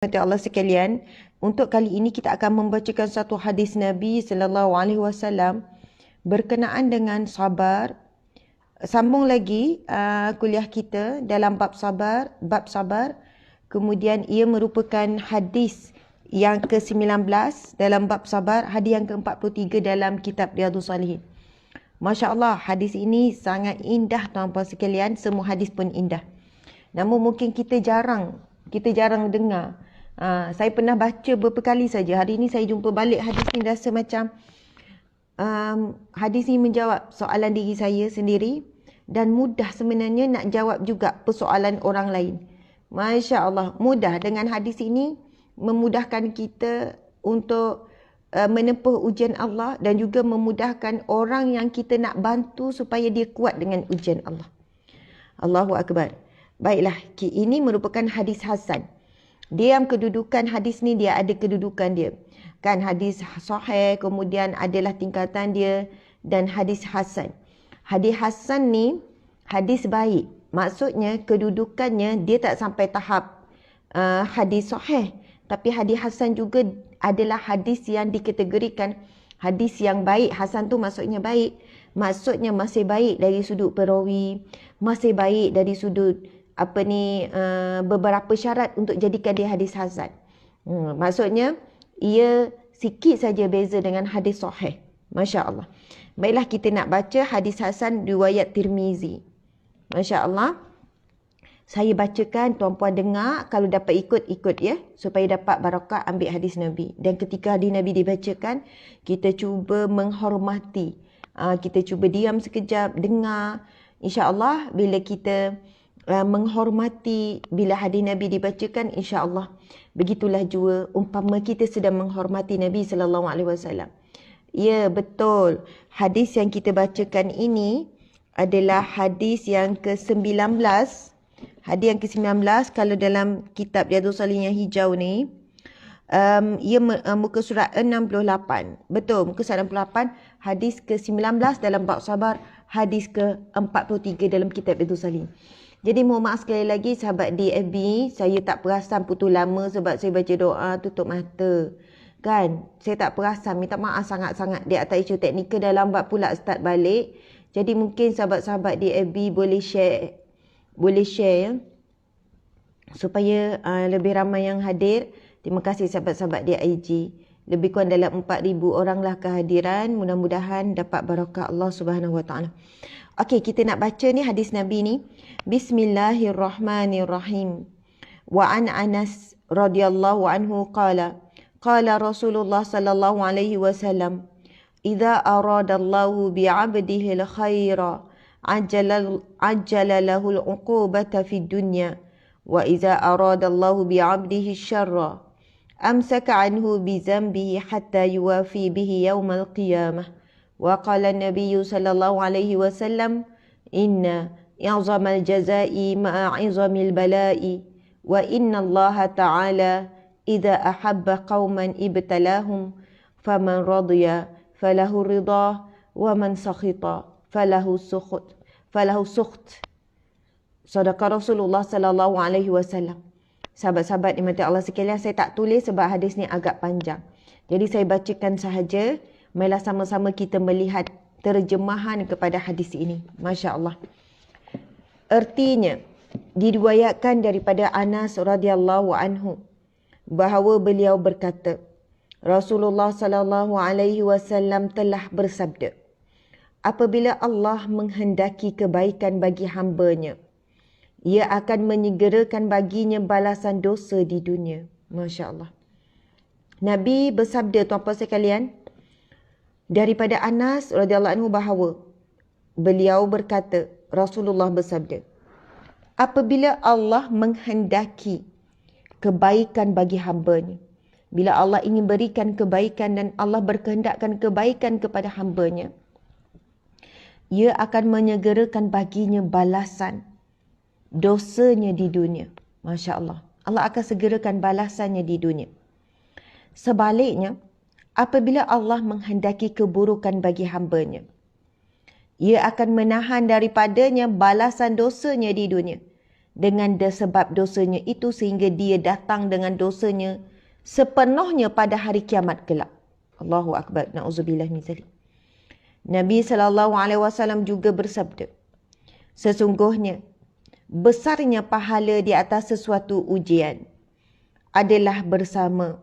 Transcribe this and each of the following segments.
Rahmati Allah sekalian, untuk kali ini kita akan membacakan satu hadis Nabi sallallahu alaihi wasallam berkenaan dengan sabar. Sambung lagi kuliah kita dalam bab sabar. Kemudian ia merupakan hadis yang ke-19 dalam bab sabar, hadis yang ke-43 dalam kitab Riyadhus Salihin. Masya-Allah, hadis ini sangat indah tuan-puan sekalian, semua hadis pun indah. Namun mungkin kita jarang dengar. Saya pernah baca beberapa kali saja. Hari ini saya jumpa balik hadis ni, rasa macam hadis ni menjawab soalan diri saya sendiri dan mudah sebenarnya nak jawab juga persoalan orang lain. Masya Allah, mudah. Dengan hadis ini memudahkan kita untuk menempuh ujian Allah dan juga memudahkan orang yang kita nak bantu supaya dia kuat dengan ujian Allah. Allahu Akbar. Baiklah, ini merupakan hadis hasan. Dia yang kedudukan hadis ni, dia ada kedudukan dia. Kan hadis sahih, kemudian adalah tingkatan dia, dan hadis hasan. Hadis hasan ni hadis baik. Maksudnya kedudukannya dia tak sampai tahap hadis sahih. Tapi hadis hasan juga adalah hadis yang dikategorikan hadis yang baik. Hasan tu maksudnya baik. Maksudnya masih baik dari sudut perawi, masih baik dari sudut beberapa syarat untuk jadikan dia hadis hasan. Maksudnya ia sikit saja beza dengan hadis sahih. Masya Allah. Baiklah, kita nak baca hadis hasan riwayat Tirmizi. Masya Allah. Saya bacakan, tuan-puan dengar, kalau dapat ikut ya, supaya dapat barakah ambil hadis Nabi. Dan ketika hadis Nabi dibacakan, kita cuba menghormati. Kita cuba diam sekejap, dengar. Insya Allah bila kita menghormati, bila hadis Nabi dibacakan, insya-Allah begitulah jua umpama kita sedang menghormati Nabi sallallahu alaihi wasallam. Ya, betul. Hadis yang kita bacakan ini adalah hadis yang ke-19. Hadis yang ke-19 kalau dalam kitab Riyadhus Salihin yang hijau ni, ia muka surat 68. Betul, muka surat 68, hadis ke-19 dalam bab sabar, hadis ke-43 dalam kitab Riyadhus Salihin. Jadi mohon maaf sekali lagi sahabat di FB, saya tak perasan putus lama sebab saya baca doa tutup mata. Kan? Saya tak perasan, minta maaf sangat-sangat di atas isu teknikal dah lambat pula start balik. Jadi mungkin sahabat-sahabat di FB boleh share ya. Supaya lebih ramai yang hadir. Terima kasih sahabat-sahabat di IG. Lebih kurang dalam 4,000 oranglah kehadiran. Mudah-mudahan dapat barakah Allah Subhanahu Wa Taala. Okey, kita nak baca ni hadis Nabi ni. Bismillahirrahmanirrahim. Wa an Anas radhiyallahu anhu qala Rasulullah sallallahu alaihi wasallam, idza aradallahu bi'abdihi al-khaira ajjala lahu al-uqubata fid dunya wa idza aradallahu bi'abdihi asy-syarra amsaka anhu bi dhanbihi hatta yuwafi bihi yaumal qiyamah. Wa qala an-nabiy sallallahu alaihi wasallam, inna i'zamal jazaa'i ma'a 'izamil bala'i wa inna Allah ta'ala idza ahabba qauman ibtalahum faman radiya falahu ridha wa man sakhita falahu sukht. Sadaqa Rasulullah sallallahu alaihi wasallam. Sahabat-sahabat dimati Allah sekalian, saya tak tulis sebab hadis ni agak panjang. Jadi saya bacakan sahaja. Marilah sama-sama kita melihat terjemahan kepada hadis ini. Masya Allah. Ertinya, diriwayatkan daripada Anas radhiyallahu anhu bahawa beliau berkata, Rasulullah sallallahu alaihi wasallam telah bersabda, apabila Allah menghendaki kebaikan bagi hamba-Nya, Ia akan menyegerakan baginya balasan dosa di dunia. Masya Allah. Nabi bersabda, tuan-tuan sekalian, daripada Anas radhiyallahu anhu bahawa beliau berkata, Rasulullah bersabda, apabila Allah menghendaki kebaikan bagi hamba-Nya, bila Allah ingin berikan kebaikan dan Allah berkehendakkan kebaikan kepada hamba-Nya, Ia akan menyegerakan baginya balasan dosanya di dunia. Masya Allah. Allah akan segerakan balasannya di dunia. Sebaliknya, apabila Allah menghendaki keburukan bagi hamba-Nya, Ia akan menahan daripadanya balasan dosanya di dunia dengan sebab dosanya itu sehingga dia datang dengan dosanya sepenuhnya pada hari kiamat kelak. Allahu Akbar. Na'udzubillah min zalik. Nabi SAW juga bersabda, sesungguhnya besarnya pahala di atas sesuatu ujian adalah bersama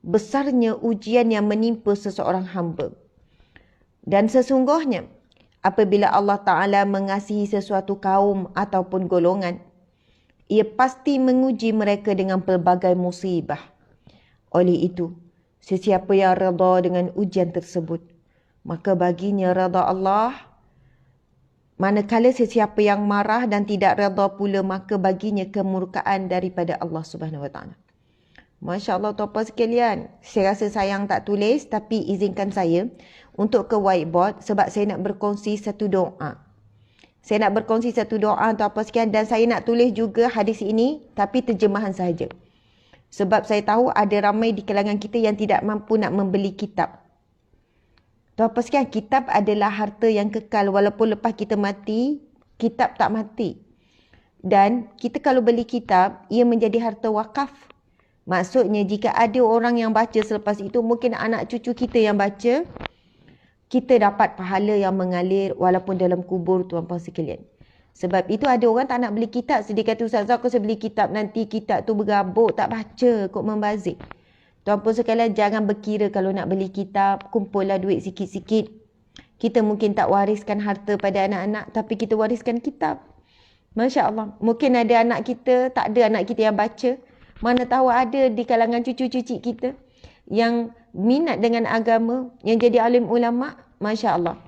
besarnya ujian yang menimpa seseorang hamba. Dan sesungguhnya apabila Allah Ta'ala mengasihi sesuatu kaum ataupun golongan, ia pasti menguji mereka dengan pelbagai musibah. Oleh itu, sesiapa yang redha dengan ujian tersebut, maka baginya redha Allah. Manakala sesiapa yang marah dan tidak redha pula, maka baginya kemurkaan daripada Allah Subhanahu Wa Taala. Masya Allah tuan-tuan sekalian, saya rasa sayang tak tulis, tapi izinkan saya untuk ke whiteboard sebab saya nak berkongsi satu doa. Saya nak berkongsi satu doa tuan-tuan sekalian, dan saya nak tulis juga hadis ini tapi terjemahan sahaja. Sebab saya tahu ada ramai di kalangan kita yang tidak mampu nak membeli kitab. Tuan-tuan sekalian, kitab adalah harta yang kekal walaupun lepas kita mati, kitab tak mati. Dan kita kalau beli kitab, ia menjadi harta wakaf. Maksudnya jika ada orang yang baca selepas itu, mungkin anak cucu kita yang baca, kita dapat pahala yang mengalir walaupun dalam kubur tuan-tuan sekalian. Sebab itu ada orang tak nak beli kitab. Sedih kata, Ustazah aku beli kitab, nanti kitab tu bergabuk, tak baca, kok membazir. Tuan-tuan sekalian, jangan berkira kalau nak beli kitab, kumpullah duit sikit-sikit. Kita mungkin tak wariskan harta pada anak-anak, tapi kita wariskan kitab. Masya Allah. Mungkin ada anak kita, tak ada anak kita yang baca. Mana tahu ada di kalangan cucu-cucu kita yang minat dengan agama, yang jadi alim ulama. Masya Allah.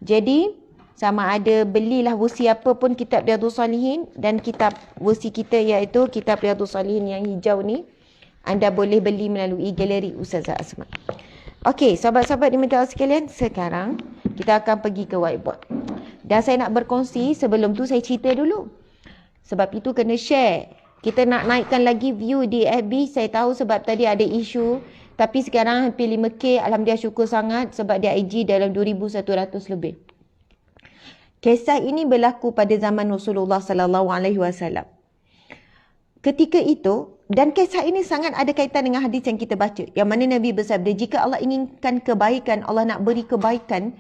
Jadi, sama ada belilah versi apa pun kitab Riyadhus Salihin, dan kitab versi kita iaitu kitab Riyadhus Salihin yang hijau ni, anda boleh beli melalui galeri Ustazah Asma. Okey, sahabat-sahabat diminta Allah sekalian, sekarang kita akan pergi ke whiteboard. Dan saya nak berkongsi, sebelum tu saya cerita dulu. Sebab itu kena share. Kita nak naikkan lagi view di FB, saya tahu sebab tadi ada isu. Tapi sekarang hampir 5K, alhamdulillah syukur sangat sebab di IG dalam 2,100 lebih. Kisah ini berlaku pada zaman Rasulullah SAW. Ketika itu, dan kisah ini sangat ada kaitan dengan hadis yang kita baca. Yang mana Nabi bersabda, jika Allah inginkan kebaikan, Allah nak beri kebaikan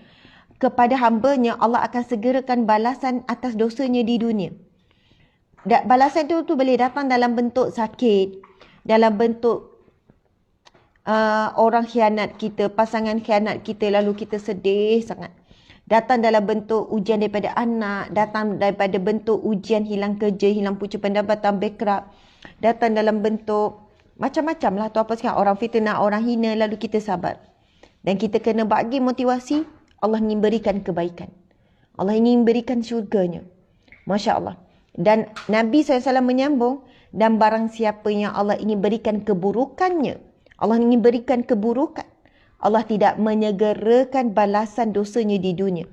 kepada hambanya, Allah akan segerakan balasan atas dosanya di dunia. Balasan itu boleh datang dalam bentuk sakit, dalam bentuk orang khianat kita, pasangan khianat kita, lalu kita sedih sangat. Datang dalam bentuk ujian daripada anak, datang daripada bentuk ujian hilang kerja, hilang punca pendapatan, bankrupt. Datang dalam bentuk macam-macam lah tu apa sekarang. Orang fitnah, orang hina, lalu kita sabar. Dan kita kena bagi motivasi, Allah ingin berikan kebaikan. Allah ingin berikan syurganya. Masya Allah. Dan Nabi SAW menyambung, dan barang siapa yang Allah ingin berikan keburukannya, Allah ingin berikan keburukan, Allah tidak menyegerakan balasan dosanya di dunia.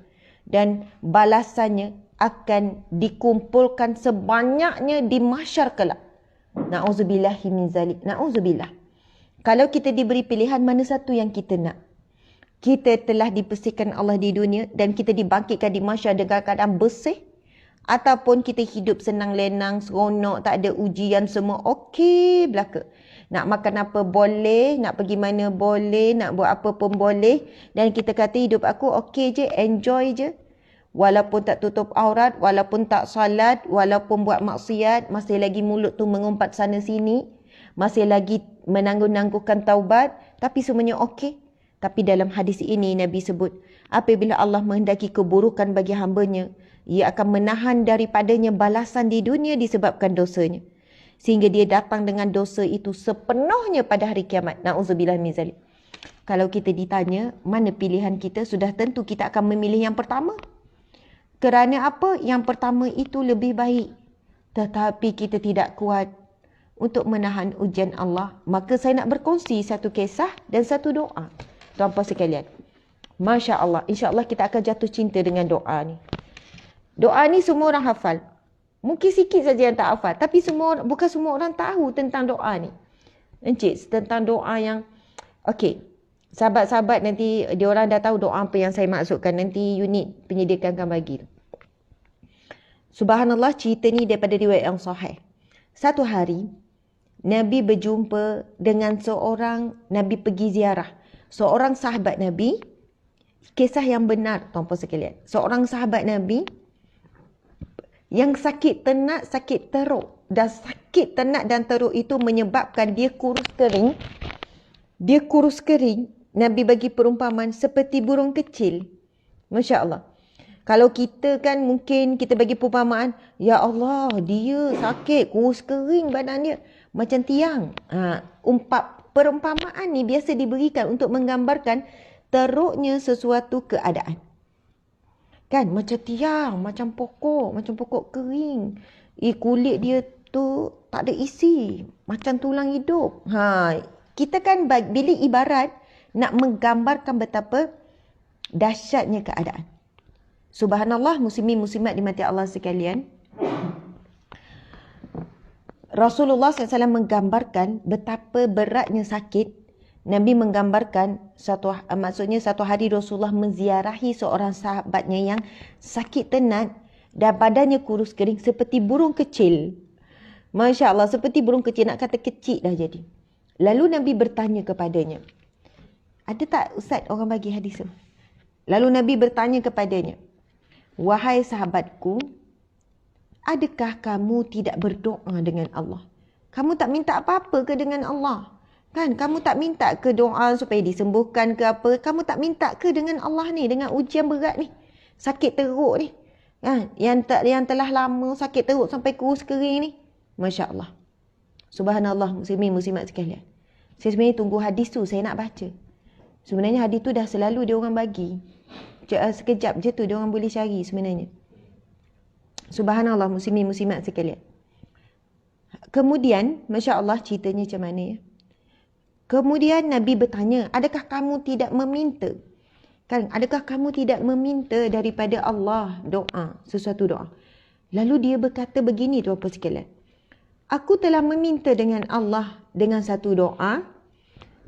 Dan balasannya akan dikumpulkan sebanyaknya di mahsyar kelak. Na'udzubillahi min zalik. Na'udzubillah. Kalau kita diberi pilihan, mana satu yang kita nak? Kita telah dibersihkan Allah di dunia dan kita dibangkitkan di mahsyar dengan keadaan bersih, ataupun kita hidup senang lenang, seronok, tak ada ujian, semua okey belaka. Nak makan apa boleh, nak pergi mana boleh, nak buat apa pun boleh. Dan kita kata hidup aku okey je, enjoy je. Walaupun tak tutup aurat, walaupun tak salat, walaupun buat maksiat, masih lagi mulut tu mengumpat sana sini, masih lagi menangguh-nangguhkan taubat, tapi semuanya okey. Tapi dalam hadis ini Nabi sebut, apabila Allah menghendaki keburukan bagi hambanya, ia akan menahan daripadanya balasan di dunia disebabkan dosanya. Sehingga dia datang dengan dosa itu sepenuhnya pada hari kiamat. Na'udzubillah min zalik. Kalau kita ditanya, mana pilihan kita, sudah tentu kita akan memilih yang pertama. Kerana apa? Yang pertama itu lebih baik. Tetapi kita tidak kuat untuk menahan ujian Allah. Maka saya nak berkongsi satu kisah dan satu doa. Tuan-tuan sekalian. Masya Allah. InsyaAllah kita akan jatuh cinta dengan doa ni. Doa ni semua orang hafal. Mungkin sikit saja yang tak hafal. Tapi bukan semua orang tahu tentang doa ni. Encik, tentang doa yang... Okey. Sahabat-sahabat nanti diorang dah tahu doa apa yang saya maksudkan. Nanti unit penyediakan akan bagi. Subhanallah, cerita ni daripada riwayat yang sahih. Satu hari, Nabi berjumpa dengan seorang, Nabi pergi ziarah seorang sahabat Nabi. Kisah yang benar, tuan-puan sekalian. Seorang sahabat Nabi yang sakit tenat, sakit teruk. Dan sakit tenat dan teruk itu menyebabkan dia kurus kering. Dia kurus kering. Nabi bagi perumpamaan seperti burung kecil. Masya Allah. Kalau kita kan mungkin kita bagi perumpamaan, ya Allah, dia sakit, kurus kering badan dia. Macam tiang. Perumpamaan ni biasa diberikan untuk menggambarkan teruknya sesuatu keadaan. Kan macam tiang, macam pokok kering. Kulit dia tu tak ada isi, macam tulang hidup. Kita kan bila ibarat nak menggambarkan betapa dahsyatnya keadaan. Subhanallah, muslimin muslimat dimati Allah sekalian. Rasulullah SAW menggambarkan betapa beratnya sakit. Nabi menggambarkan maksudnya satu hari Rasulullah menziarahi seorang sahabatnya yang sakit tenat dan badannya kurus kering seperti burung kecil. Masya Allah, seperti burung kecil, nak kata kecil dah jadi. Lalu Nabi bertanya kepadanya, ada tak Ustaz orang bagi hadis tu? Lalu Nabi bertanya kepadanya, wahai sahabatku, adakah kamu tidak berdoa dengan Allah? Kamu tak minta apa-apa ke dengan Allah? Kan, kamu tak minta ke doa supaya disembuhkan ke apa? Kamu tak minta ke dengan Allah ni, dengan ujian berat ni? Sakit teruk ni. Kan, yang telah lama sakit teruk sampai kurus kering ni. Masya Allah. Subhanallah, muslimin muslimat sekalian. Saya sebenarnya tunggu hadis tu, saya nak baca. Sebenarnya hadis tu dah selalu dia orang bagi. Sekejap je tu dia orang boleh cari sebenarnya. Subhanallah, muslimin muslimat sekalian. Kemudian, Masya Allah, ceritanya macam mana ya? Kemudian Nabi bertanya, adakah kamu tidak meminta? Kan, adakah kamu tidak meminta daripada Allah doa, sesuatu doa? Lalu dia berkata begini, tuan-tuan sekalian. Aku telah meminta dengan Allah dengan satu doa.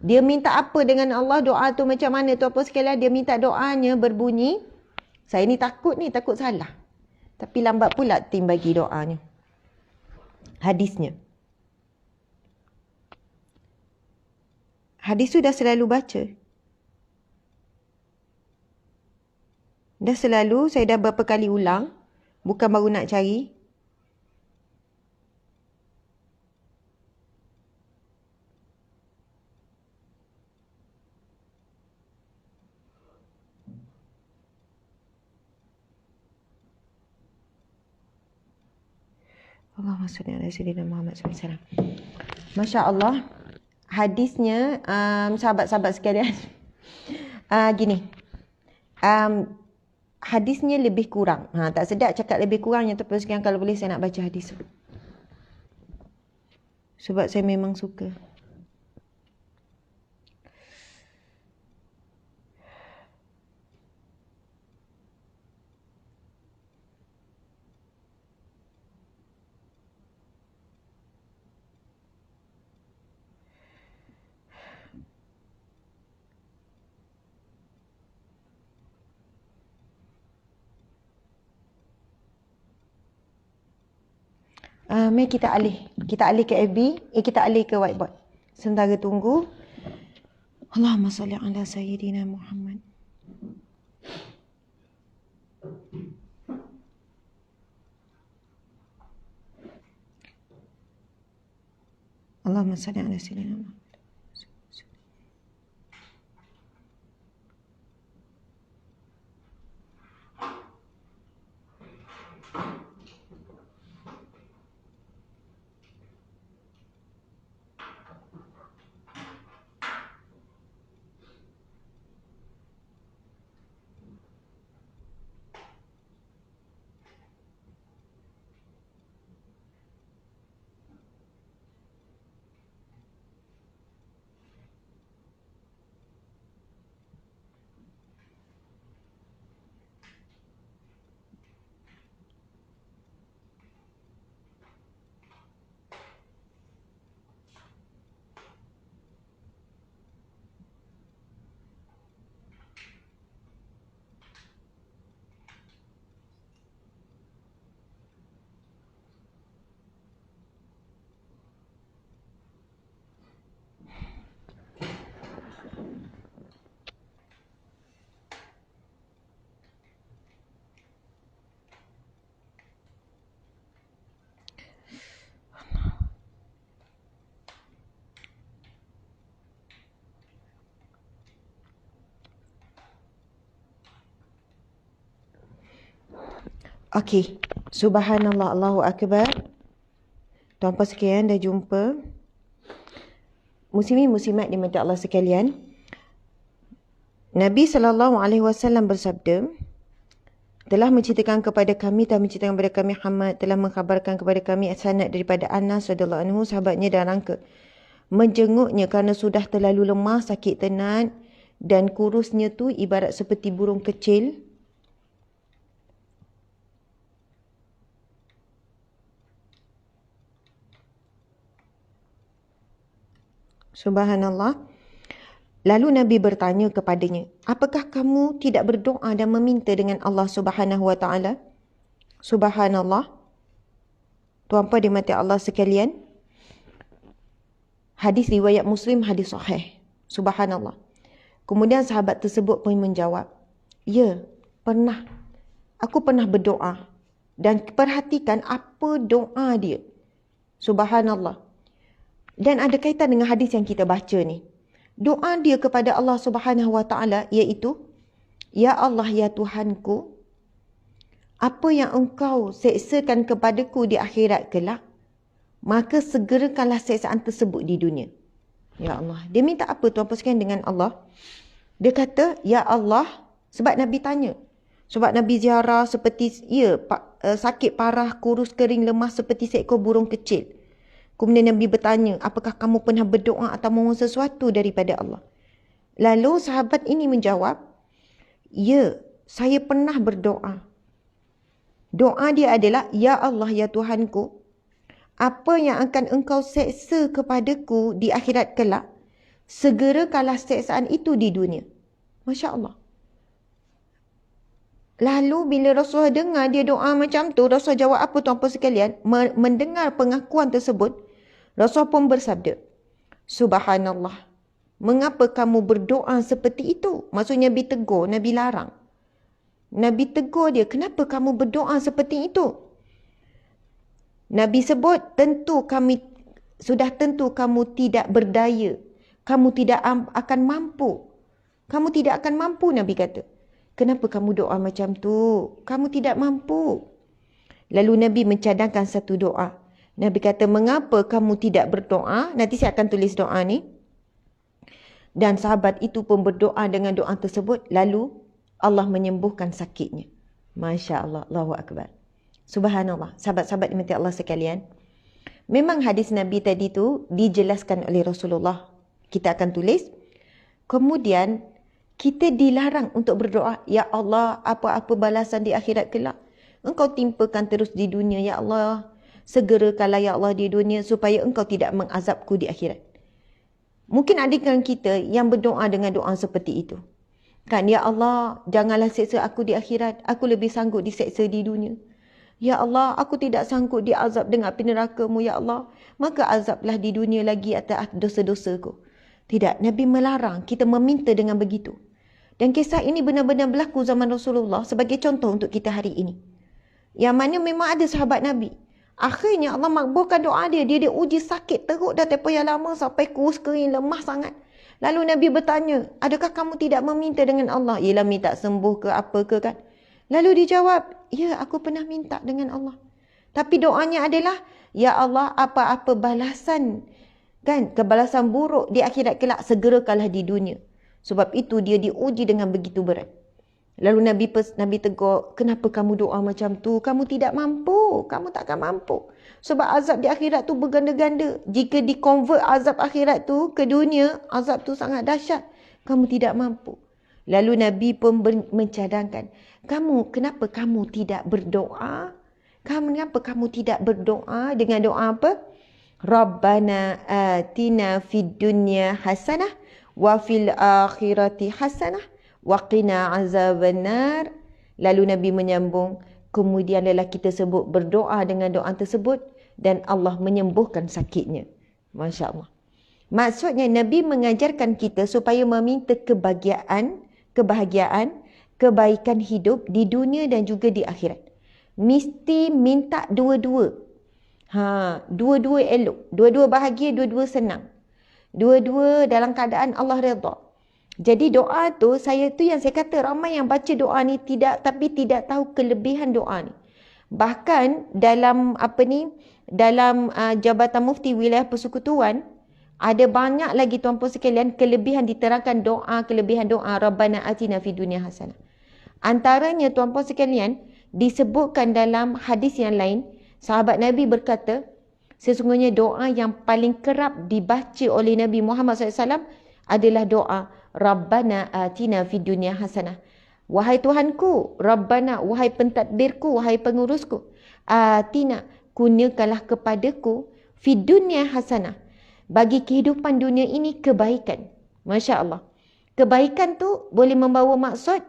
Dia minta apa dengan Allah? Doa tu macam mana, tuan-tuan sekalian? Dia minta doanya berbunyi, saya ni, takut salah. Tapi lambat pula tim bagi doanya. Hadisnya. Hadis tu dah selalu baca. Dah selalu, saya dah berapa kali ulang. Bukan baru nak cari. Allahumma salli ala sayyidina Muhammad SAW. Masya Allah. Hadisnya, sahabat-sahabat sekalian. Gini. Hadisnya lebih kurang. Tak sedap cakap lebih kurang. Yang terus sekian, kalau boleh saya nak baca hadis. Sebab saya memang suka. Mari kita alih. Kita alih ke FB. Kita alih ke whiteboard. Sementara tunggu. Allahumma salli ala sayyidina Muhammad. Allahumma salli ala sayyidina Muhammad. Okey. Subhanallah, Allahu Akbar. Tuan-puan sekalian, dah jumpa. Muslimin muslimat dimati Allah sekalian. Nabi SAW bersabda, telah menceritakan kepada kami, Muhammad telah mengkhabarkan kepada kami sanad daripada Anas radhiyallahu anhu, sahabatnya dan rangka menjenguknya kerana sudah terlalu lemah, sakit tenat dan kurusnya tu ibarat seperti burung kecil. Subhanallah. Lalu Nabi bertanya kepadanya, apakah kamu tidak berdoa dan meminta dengan Allah Subhanahu Wa Taala? Subhanallah. Tuan-puan dimati Allah sekalian. Hadis riwayat Muslim, hadis sahih. Subhanallah. Kemudian sahabat tersebut pun menjawab, ya, pernah. Aku pernah berdoa. Dan perhatikan apa doa dia. Subhanallah. Dan ada kaitan dengan hadis yang kita baca ni. Doa dia kepada Allah Subhanahu Wa Taala iaitu, ya Allah, ya Tuhanku, apa yang engkau seksakan kepadaku di akhirat kelak, maka segerakanlah seksaan tersebut di dunia. Ya Allah. Dia minta apa tuan-puan sekalian dengan Allah? Dia kata, ya Allah, sebab Nabi tanya. Sebab Nabi ziarah seperti, sakit parah, kurus, kering, lemah seperti seekor burung kecil. Kemudian Nabi bertanya, apakah kamu pernah berdoa atau memohon sesuatu daripada Allah? Lalu sahabat ini menjawab, ya, saya pernah berdoa. Doa dia adalah, ya Allah, ya Tuhanku, apa yang akan engkau seksa kepadaku di akhirat kelak, segerakanlah seksaan itu di dunia. Masya Allah. Lalu bila Rasulullah dengar dia doa macam tu, Rasulullah jawab apa tuan-puan sekalian? Mendengar pengakuan tersebut, Rasulullah pun bersabda, Subhanallah, mengapa kamu berdoa seperti itu? Maksudnya Nabi tegur, Nabi larang. Nabi tegur dia, kenapa kamu berdoa seperti itu? Nabi sebut, sudah tentu kamu tidak berdaya. Kamu tidak akan mampu. Kamu tidak akan mampu, Nabi kata. Kenapa kamu doa macam tu? Kamu tidak mampu. Lalu Nabi mencadangkan satu doa. Nabi kata, mengapa kamu tidak berdoa? Nanti saya akan tulis doa ni. Dan sahabat itu pun berdoa dengan doa tersebut. Lalu Allah menyembuhkan sakitnya. Masya Allah. Allahu Akbar. Subhanallah. Sahabat-sahabat dimati Allah sekalian. Memang hadis Nabi tadi tu dijelaskan oleh Rasulullah. Kita akan tulis. Kemudian kita dilarang untuk berdoa, ya Allah, apa-apa balasan di akhirat kelak, engkau timpakan terus di dunia, ya Allah. Segerakanlah, ya Allah, di dunia supaya engkau tidak mengazabku di akhirat. Mungkin ada kan kita yang berdoa dengan doa seperti itu. Kan, ya Allah, janganlah seksa aku di akhirat. Aku lebih sanggup diseksa di dunia. Ya Allah, aku tidak sanggup diazab dengan api neraka-Mu, ya Allah. Maka azablah di dunia lagi atas dosa-dosaku. Tidak, Nabi melarang kita meminta dengan begitu. Dan kisah ini benar-benar berlaku zaman Rasulullah sebagai contoh untuk kita hari ini. Yang mana memang ada sahabat Nabi. Akhirnya Allah makbulkan doa dia. Dia diuji sakit teruk dah tempoh yang lama sampai kurus kering, lemah sangat. Lalu Nabi bertanya, adakah kamu tidak meminta dengan Allah? Ialah minta sembuh ke apa ke kan? Lalu dijawab, ya, aku pernah minta dengan Allah. Tapi doanya adalah, ya Allah, apa-apa balasan, kan, kebalasan buruk di akhirat kelak, segerakanlah di dunia. Sebab itu dia diuji dengan begitu berat. Lalu Nabi tegur, kenapa kamu doa macam tu? Kamu tidak mampu. Kamu takkan mampu. Sebab azab di akhirat tu berganda-ganda. Jika di-convert azab akhirat tu ke dunia, azab tu sangat dahsyat. Kamu tidak mampu. Lalu Nabi pun mencadangkan, kenapa kamu tidak berdoa? Kenapa kamu tidak berdoa dengan doa apa? Rabbana atina fid dunya hasanah wa fil akhirati hasanah wa qina azabannar. Lalu Nabi menyambung, kemudian lelaki tersebut berdoa dengan doa tersebut dan Allah menyembuhkan sakitnya. Masya Allah. Maksudnya Nabi mengajarkan kita supaya meminta kebahagiaan, kebaikan hidup di dunia dan juga di akhirat. Mesti minta dua-dua. Dua-dua elok. Dua-dua bahagia, dua-dua senang. Dua-dua dalam keadaan Allah redha. Jadi doa tu, yang saya kata ramai yang baca doa ni tapi tidak tahu kelebihan doa ni. Bahkan dalam dalam Jabatan Mufti Wilayah Persekutuan, ada banyak lagi tuan-puan sekalian kelebihan diterangkan kelebihan doa Rabbana atina fid dunya hasanah. Antaranya tuan-puan sekalian disebutkan dalam hadis yang lain, sahabat Nabi berkata, sesungguhnya doa yang paling kerap dibaca oleh Nabi Muhammad SAW adalah doa Rabbana atina fid dunya hasanah. Wahai Tuhanku, Rabbana, wahai pentadbirku, wahai pengurusku, atina, kurniakanlah kepadaku fid dunya hasanah, bagi kehidupan dunia ini kebaikan. Masya Allah. Kebaikan tu boleh membawa maksud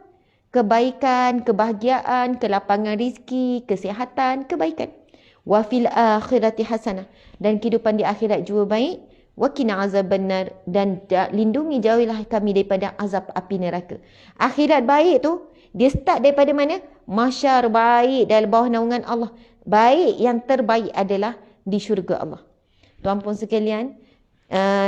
kebaikan, kebahagiaan, kelapangan rizki, kesihatan, kebaikan. Wa fil akhirati hasanah, dan kehidupan di akhirat juga baik. Wa qina azabannar, dan lindungi jauhilah kami daripada azab api neraka. Akhirat baik tu dia start daripada mana? Mahsyar baik dalam bawah naungan Allah. Baik yang terbaik adalah di syurga Allah. Tuan-puan sekalian,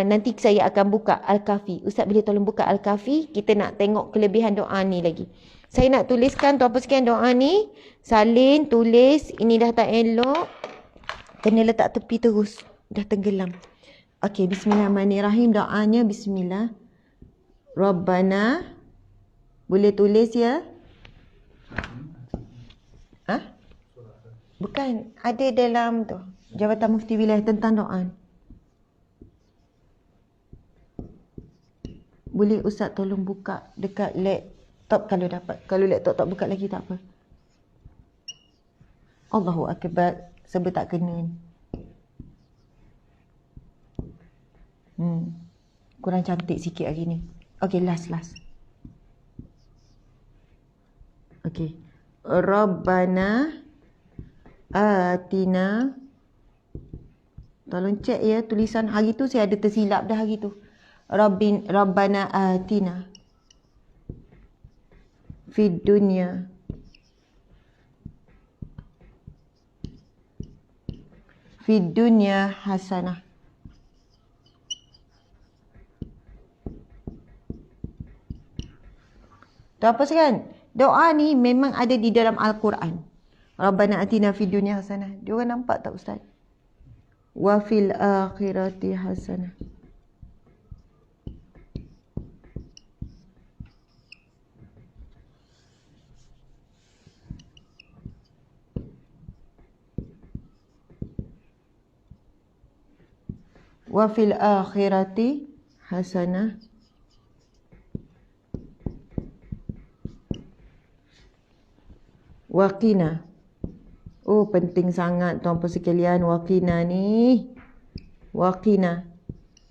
nanti saya akan buka Al-Kafi. Ustaz boleh tolong buka Al-Kafi? Kita nak tengok kelebihan doa ni lagi. Saya nak tuliskan tuan-puan sekalian doa ni. Salin tulis. Ini dah tak elok. Kena letak tepi terus. Dah tenggelam. Okey, bismillahirrahmanirrahim. Doanya bismillah. Rabbana. Boleh tulis ya? Bukan. Ada dalam tu. Jabatan Mufti Wilayah tentang doa. Boleh Ustaz tolong buka dekat laptop kalau dapat. Kalau laptop tak buka lagi tak apa. Allahu Akbar. Sebab tak kena ni. Kurang cantik sikit hari ni. Okay, last. Okay. Rabbana atina. Tolong cek ya tulisan hari tu saya ada tersilap dah hari tu. Rabbana atina fid dunya hasanah. Tu apa sekarang? Doa ni memang ada di dalam Al-Quran. Rabbana atina fid dunya hasanah. Dia orang nampak tak Ustaz? Wa fil akhirati hasanah. Wa fil akhirati hasanah. Waqina. Oh, penting sangat tuan-puan sekalian waqina ni. Waqina.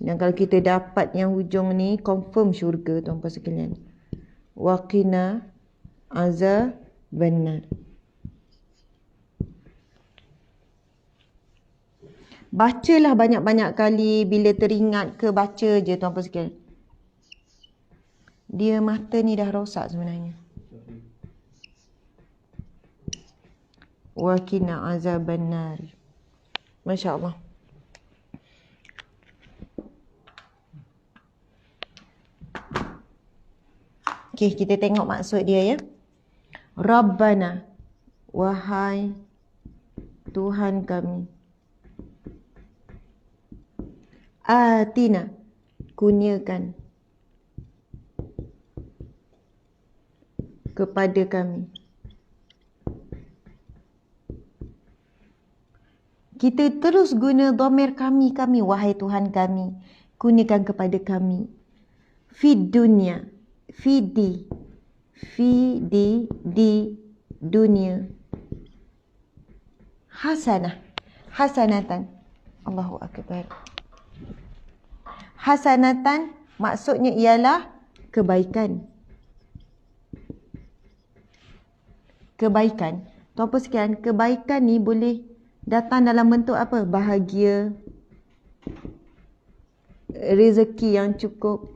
Yang kalau kita dapat yang hujung ni confirm syurga tuan-puan sekalian. Waqina azabannar. Bacalah banyak-banyak kali. Bila teringat ke baca je tuan-puan sekalian. Dia mata ni dah rosak sebenarnya. Wa qina azabannar. Masya Allah. Okey, kita tengok maksud dia ya. Rabbana, wahai Tuhan kami. Atina, kurniakan kepada kami. Kita terus guna dhamir kami, wahai Tuhan kami. Kurniakan kepada kami. Fid dunya. Di dunia. Hasanatan. Allahu Akbar. Hasanatan maksudnya ialah kebaikan. Tuan-puan sekalian, kebaikan ni boleh datang dalam bentuk apa? Bahagia, rezeki yang cukup,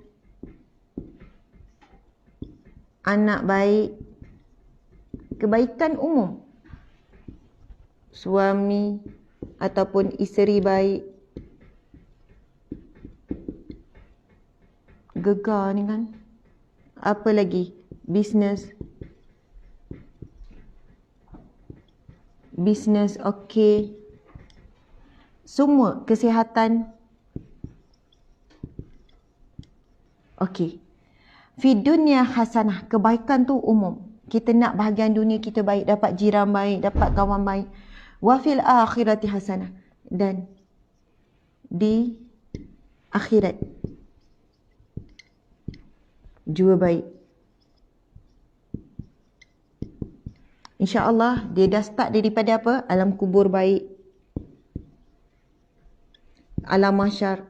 anak baik, kebaikan umum, suami ataupun isteri baik, gegar ni kan. Apa lagi? Bisnes, bisnes okey, semua kesihatan okey. Fi dunia hasanah, kebaikan tu umum. Kita nak bahagian dunia kita baik, dapat jiran baik, dapat kawan baik. Wa fil akhirati hasanah, dan di akhirat juga baik. InsyaAllah dia dah start daripada apa? Alam kubur baik, alam mahsyar,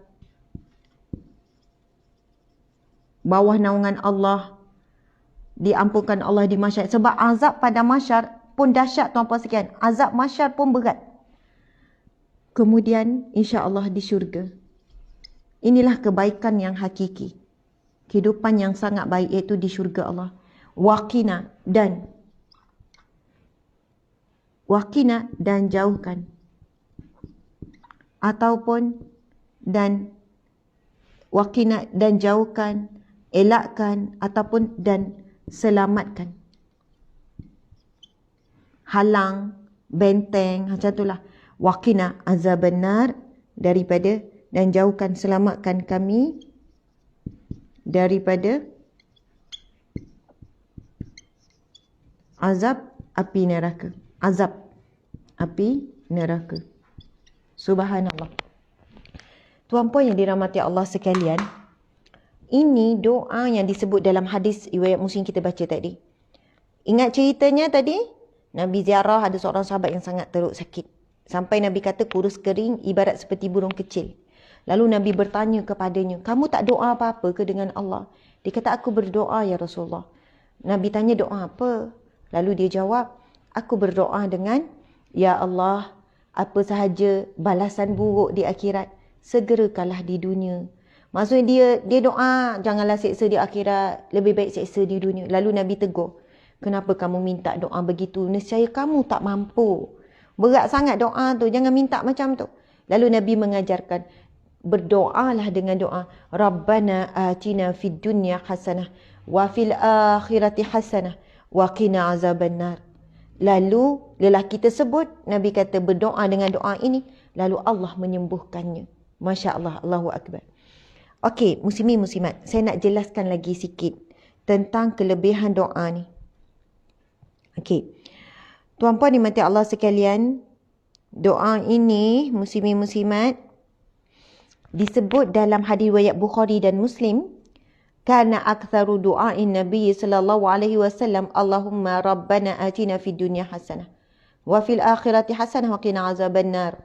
bawah naungan Allah, diampunkan Allah di mahsyar. Sebab azab pada mahsyar pun dahsyat tuan-puan sekalian. Azab mahsyar pun berat. Kemudian insya-Allah di syurga. Inilah kebaikan yang hakiki. Kehidupan yang sangat baik iaitu di syurga Allah. Waqina dan jauhkan. Ataupun dan waqina dan jauhkan, elakkan ataupun dan selamatkan. Halang, benteng, macam itulah. Waqina azaban nar, daripada, dan jauhkan, selamatkan kami daripada azab api neraka. Azab api neraka. Subhanallah. Tuan-puan yang dirahmati Allah sekalian, ini doa yang disebut dalam hadis riwayat Muslim kita baca tadi. Ingat ceritanya tadi? Nabi ziarah ada seorang sahabat yang sangat teruk sakit. Sampai Nabi kata kurus kering ibarat seperti burung kecil. Lalu Nabi bertanya kepadanya, kamu tak doa apa-apa ke dengan Allah? Dia kata, aku berdoa ya Rasulullah. Nabi tanya, doa apa? Lalu dia jawab, aku berdoa dengan, ya Allah, apa sahaja balasan buruk di akhirat, segerakanlah di dunia. Maksudnya dia doa, janganlah seksa di akhirat, lebih baik seksa di dunia. Lalu Nabi tegur, kenapa kamu minta doa begitu? Nescaya kamu tak mampu. Berat sangat doa tu, jangan minta macam tu. Lalu Nabi mengajarkan, berdoalah dengan doa, Rabbana atina fid dunya hasanah, wa fil akhirati hasanah, wa qina azaban nar. Lalu lelaki tersebut, Nabi kata berdoa dengan doa ini, lalu Allah menyembuhkannya. Masya Allah, Allahu Akbar. Okey, muslimin muslimat, saya nak jelaskan lagi sikit tentang kelebihan doa ni. Okey, tuan-puan dimati Allah sekalian, doa ini muslimin muslimat disebut dalam hadis riwayat Bukhari dan Muslim, kana aktsaru du'ain Nabi sallallahu alaihi wasallam, Allahumma rabbana atina fid dunya hasanah wa fil akhirati hasanah wa qina azaban nar.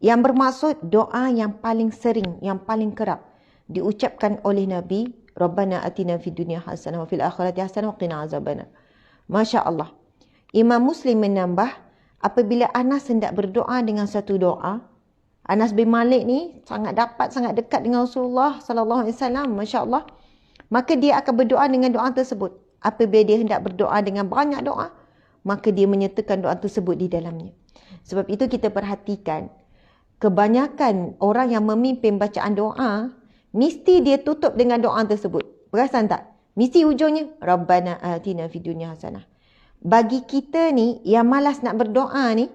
Yang bermaksud doa yang paling sering, yang paling kerap diucapkan oleh Nabi, Rabbana atina fid dunya hasanah wa fil akhirati hasanah wa qina azaban nar. Masya Allah. Imam Muslim menambah, apabila Anas hendak berdoa dengan satu doa, Anas bin Malik ni sangat dekat dengan Rasulullah sallallahu alaihi wasallam, masya-Allah. Maka dia akan berdoa dengan doa tersebut. Apabila dia hendak berdoa dengan banyak doa, maka dia menyertakan doa tersebut di dalamnya. Sebab itu kita perhatikan, kebanyakan orang yang memimpin bacaan doa, mesti dia tutup dengan doa tersebut. Perasan tak? Mesti hujungnya, Rabbana atina fid dunya hasanah. Bagi kita ni, yang malas nak berdoa ni,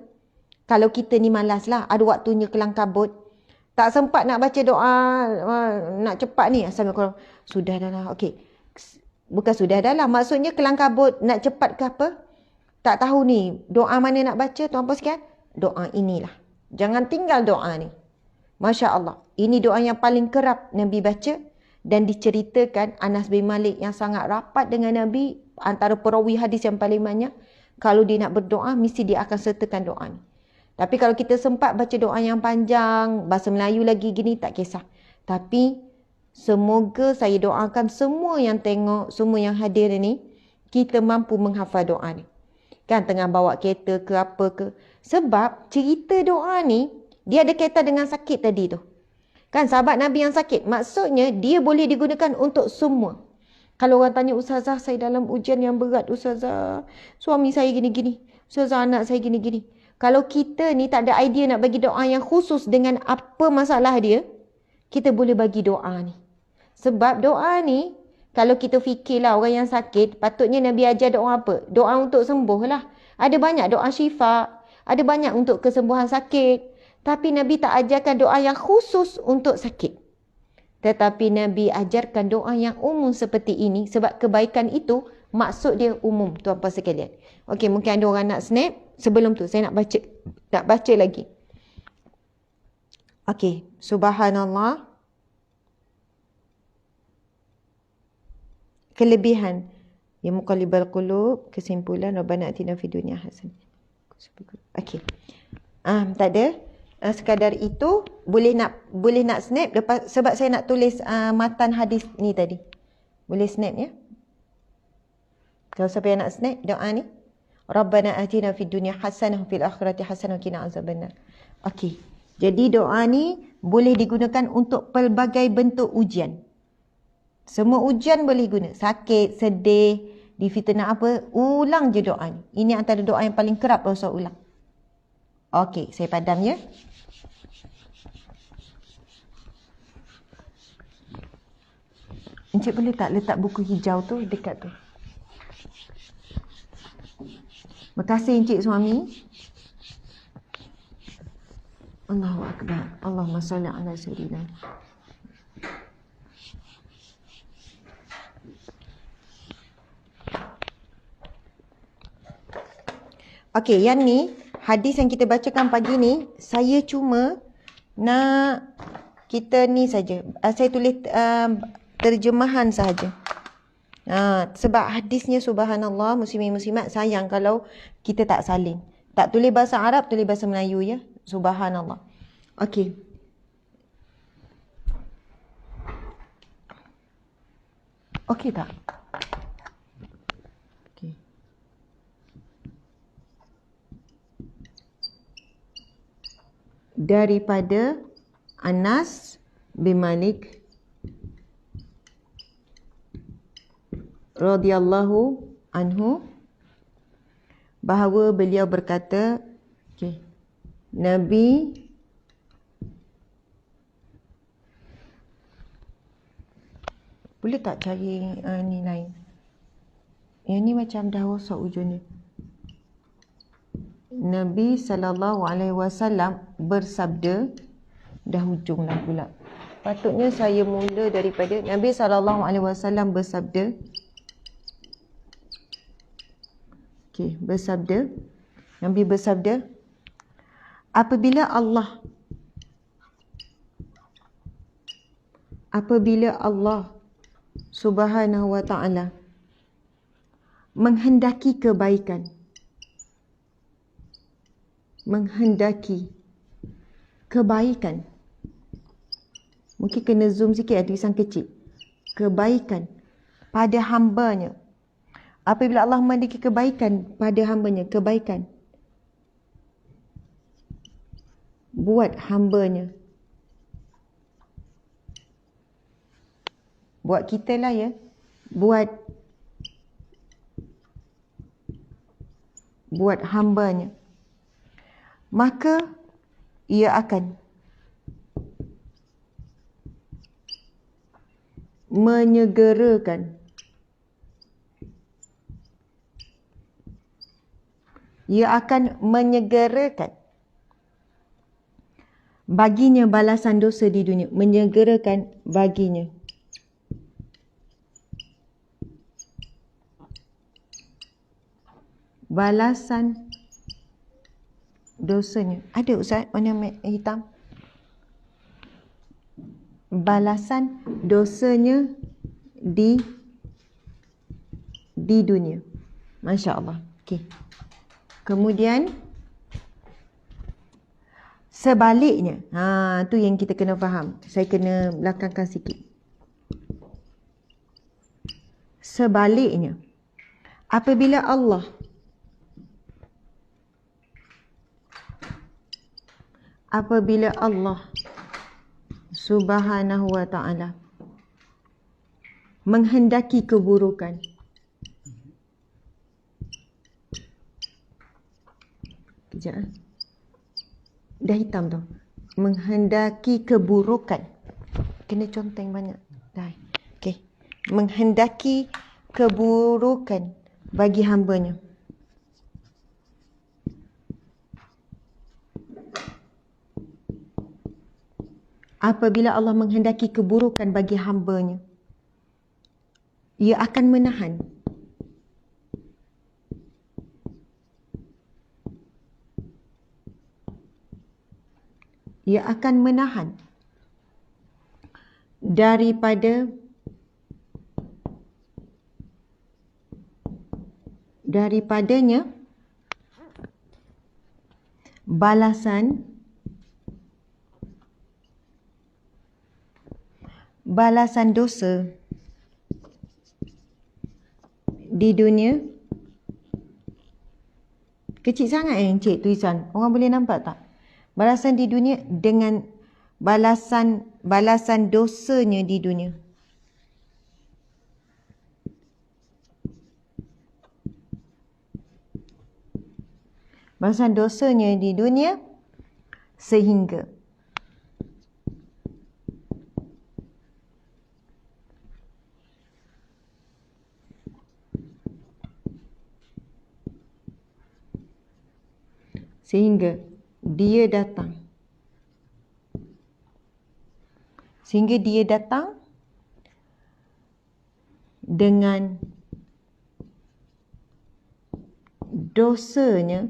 kalau kita ni malas lah, ada waktunya kelang kabut, tak sempat nak baca doa, nak cepat ni, Assalamualaikum, sudah dah lah, okey. Bukan sudah dah lah, maksudnya kelang kabut, nak cepat ke apa? Tak tahu ni, doa mana nak baca, tuan-puan sekalian? Doa inilah. Jangan tinggal doa ni. Masya Allah. Ini doa yang paling kerap Nabi baca, dan diceritakan Anas bin Malik yang sangat rapat dengan Nabi, antara perawi hadis yang paling banyak, kalau dia nak berdoa, mesti dia akan sertakan doa ni. Tapi kalau kita sempat baca doa yang panjang, bahasa Melayu lagi gini, tak kisah. Tapi semoga saya doakan semua yang tengok, semua yang hadir ni, kita mampu menghafal doa ni. Kan tengah bawa kereta ke apa ke. Sebab cerita doa ni, dia ada kaitan dengan sakit tadi tu. Kan sahabat Nabi yang sakit, maksudnya dia boleh digunakan untuk semua. Kalau orang tanya, Ustazah saya dalam ujian yang berat, Ustazah suami saya gini-gini, Ustazah anak saya gini-gini. Kalau kita ni tak ada idea nak bagi doa yang khusus dengan apa masalah dia, kita boleh bagi doa ni. Sebab doa ni, kalau kita fikirlah orang yang sakit, patutnya Nabi ajar doa apa? Doa untuk sembuh lah. Ada banyak doa syifa, ada banyak untuk kesembuhan sakit. Tapi Nabi tak ajarkan doa yang khusus untuk sakit. Tetapi Nabi ajarkan doa yang umum seperti ini. Sebab kebaikan itu maksud dia umum, tuan-puan sekalian. Okey, mungkin ada orang nak snap. Sebelum tu saya nak baca lagi. Okey, subhanallah. Kelebihan. Ya muqallibal qulub, kesimpulan Rabbana atina fid dunya hasanah. Okey. Tak ada. Sekadar itu boleh nak snap lepas, sebab saya nak tulis matan hadis ni tadi. Boleh snap ya. Kalau siapa yang nak snap doa ni, Rabbana atina fid dunya hasanah fil akhirati hasanah qina azabannar. Okey. Jadi doa ni boleh digunakan untuk pelbagai bentuk ujian. Semua ujian boleh guna. Sakit, sedih, difitnah apa, ulang je doa ni. Ini antara doa yang paling kerap Rasul ulang. Okey, saya padam ya. Encik boleh tak letak buku hijau tu dekat tu? Terima kasih Encik suami. Allahu Akbar. Allahumma salli ala sayyidina. Okey, yang ni hadis yang kita bacakan pagi ni, saya cuma nak kita ni saja. Saya tulis terjemahan sahaja. Sebab hadisnya subhanallah, muslimin muslimat, sayang kalau kita tak salin. Tak tulis bahasa Arab, tulis bahasa Melayu ya. Subhanallah. Okey. Okey tak? Okey. Daripada Anas bin Malik radhiyallahu anhu bahawa beliau berkata, Nabi boleh tak cari ni lain? Yang ni macam dah rosak ujungnya. Nabi SAW bersabda, dah hujung lah pula. Patutnya saya mula daripada Nabi SAW bersabda. Nabi bersabda, apabila Allah Subhanahu wa ta'ala menghendaki kebaikan, mungkin kena zoom sikit, tulisan kecil, kebaikan pada hambanya. Apabila Allah menghendaki kebaikan pada hambanya, kebaikan buat hambanya, buat kita lah ya, buat hambanya, maka ia akan menyegerakan baginya balasan dosa di dunia. Menyegerakan baginya balasan dosanya. Ada Ustaz warna hitam? Balasan dosanya di dunia. Masya Allah. Okey. Kemudian sebaliknya, tu yang kita kena faham. Saya kena belakangkan sikit. Sebaliknya, apabila Allah Subhanahu wa ta'ala menghendaki keburukan, kejap, dah hitam tu, menghendaki keburukan, kena conteng banyak dah. Okey, menghendaki keburukan bagi hambanya, apabila Allah menghendaki keburukan bagi hamba-Nya, Ia akan menahan. Ia akan menahan daripadanya balasan dosa di dunia. Kecil sangat Encik tulisan. Orang boleh nampak tak? Balasan di dunia dengan balasan dosanya di dunia. Balasan dosanya di dunia sehingga dia datang dengan dosanya,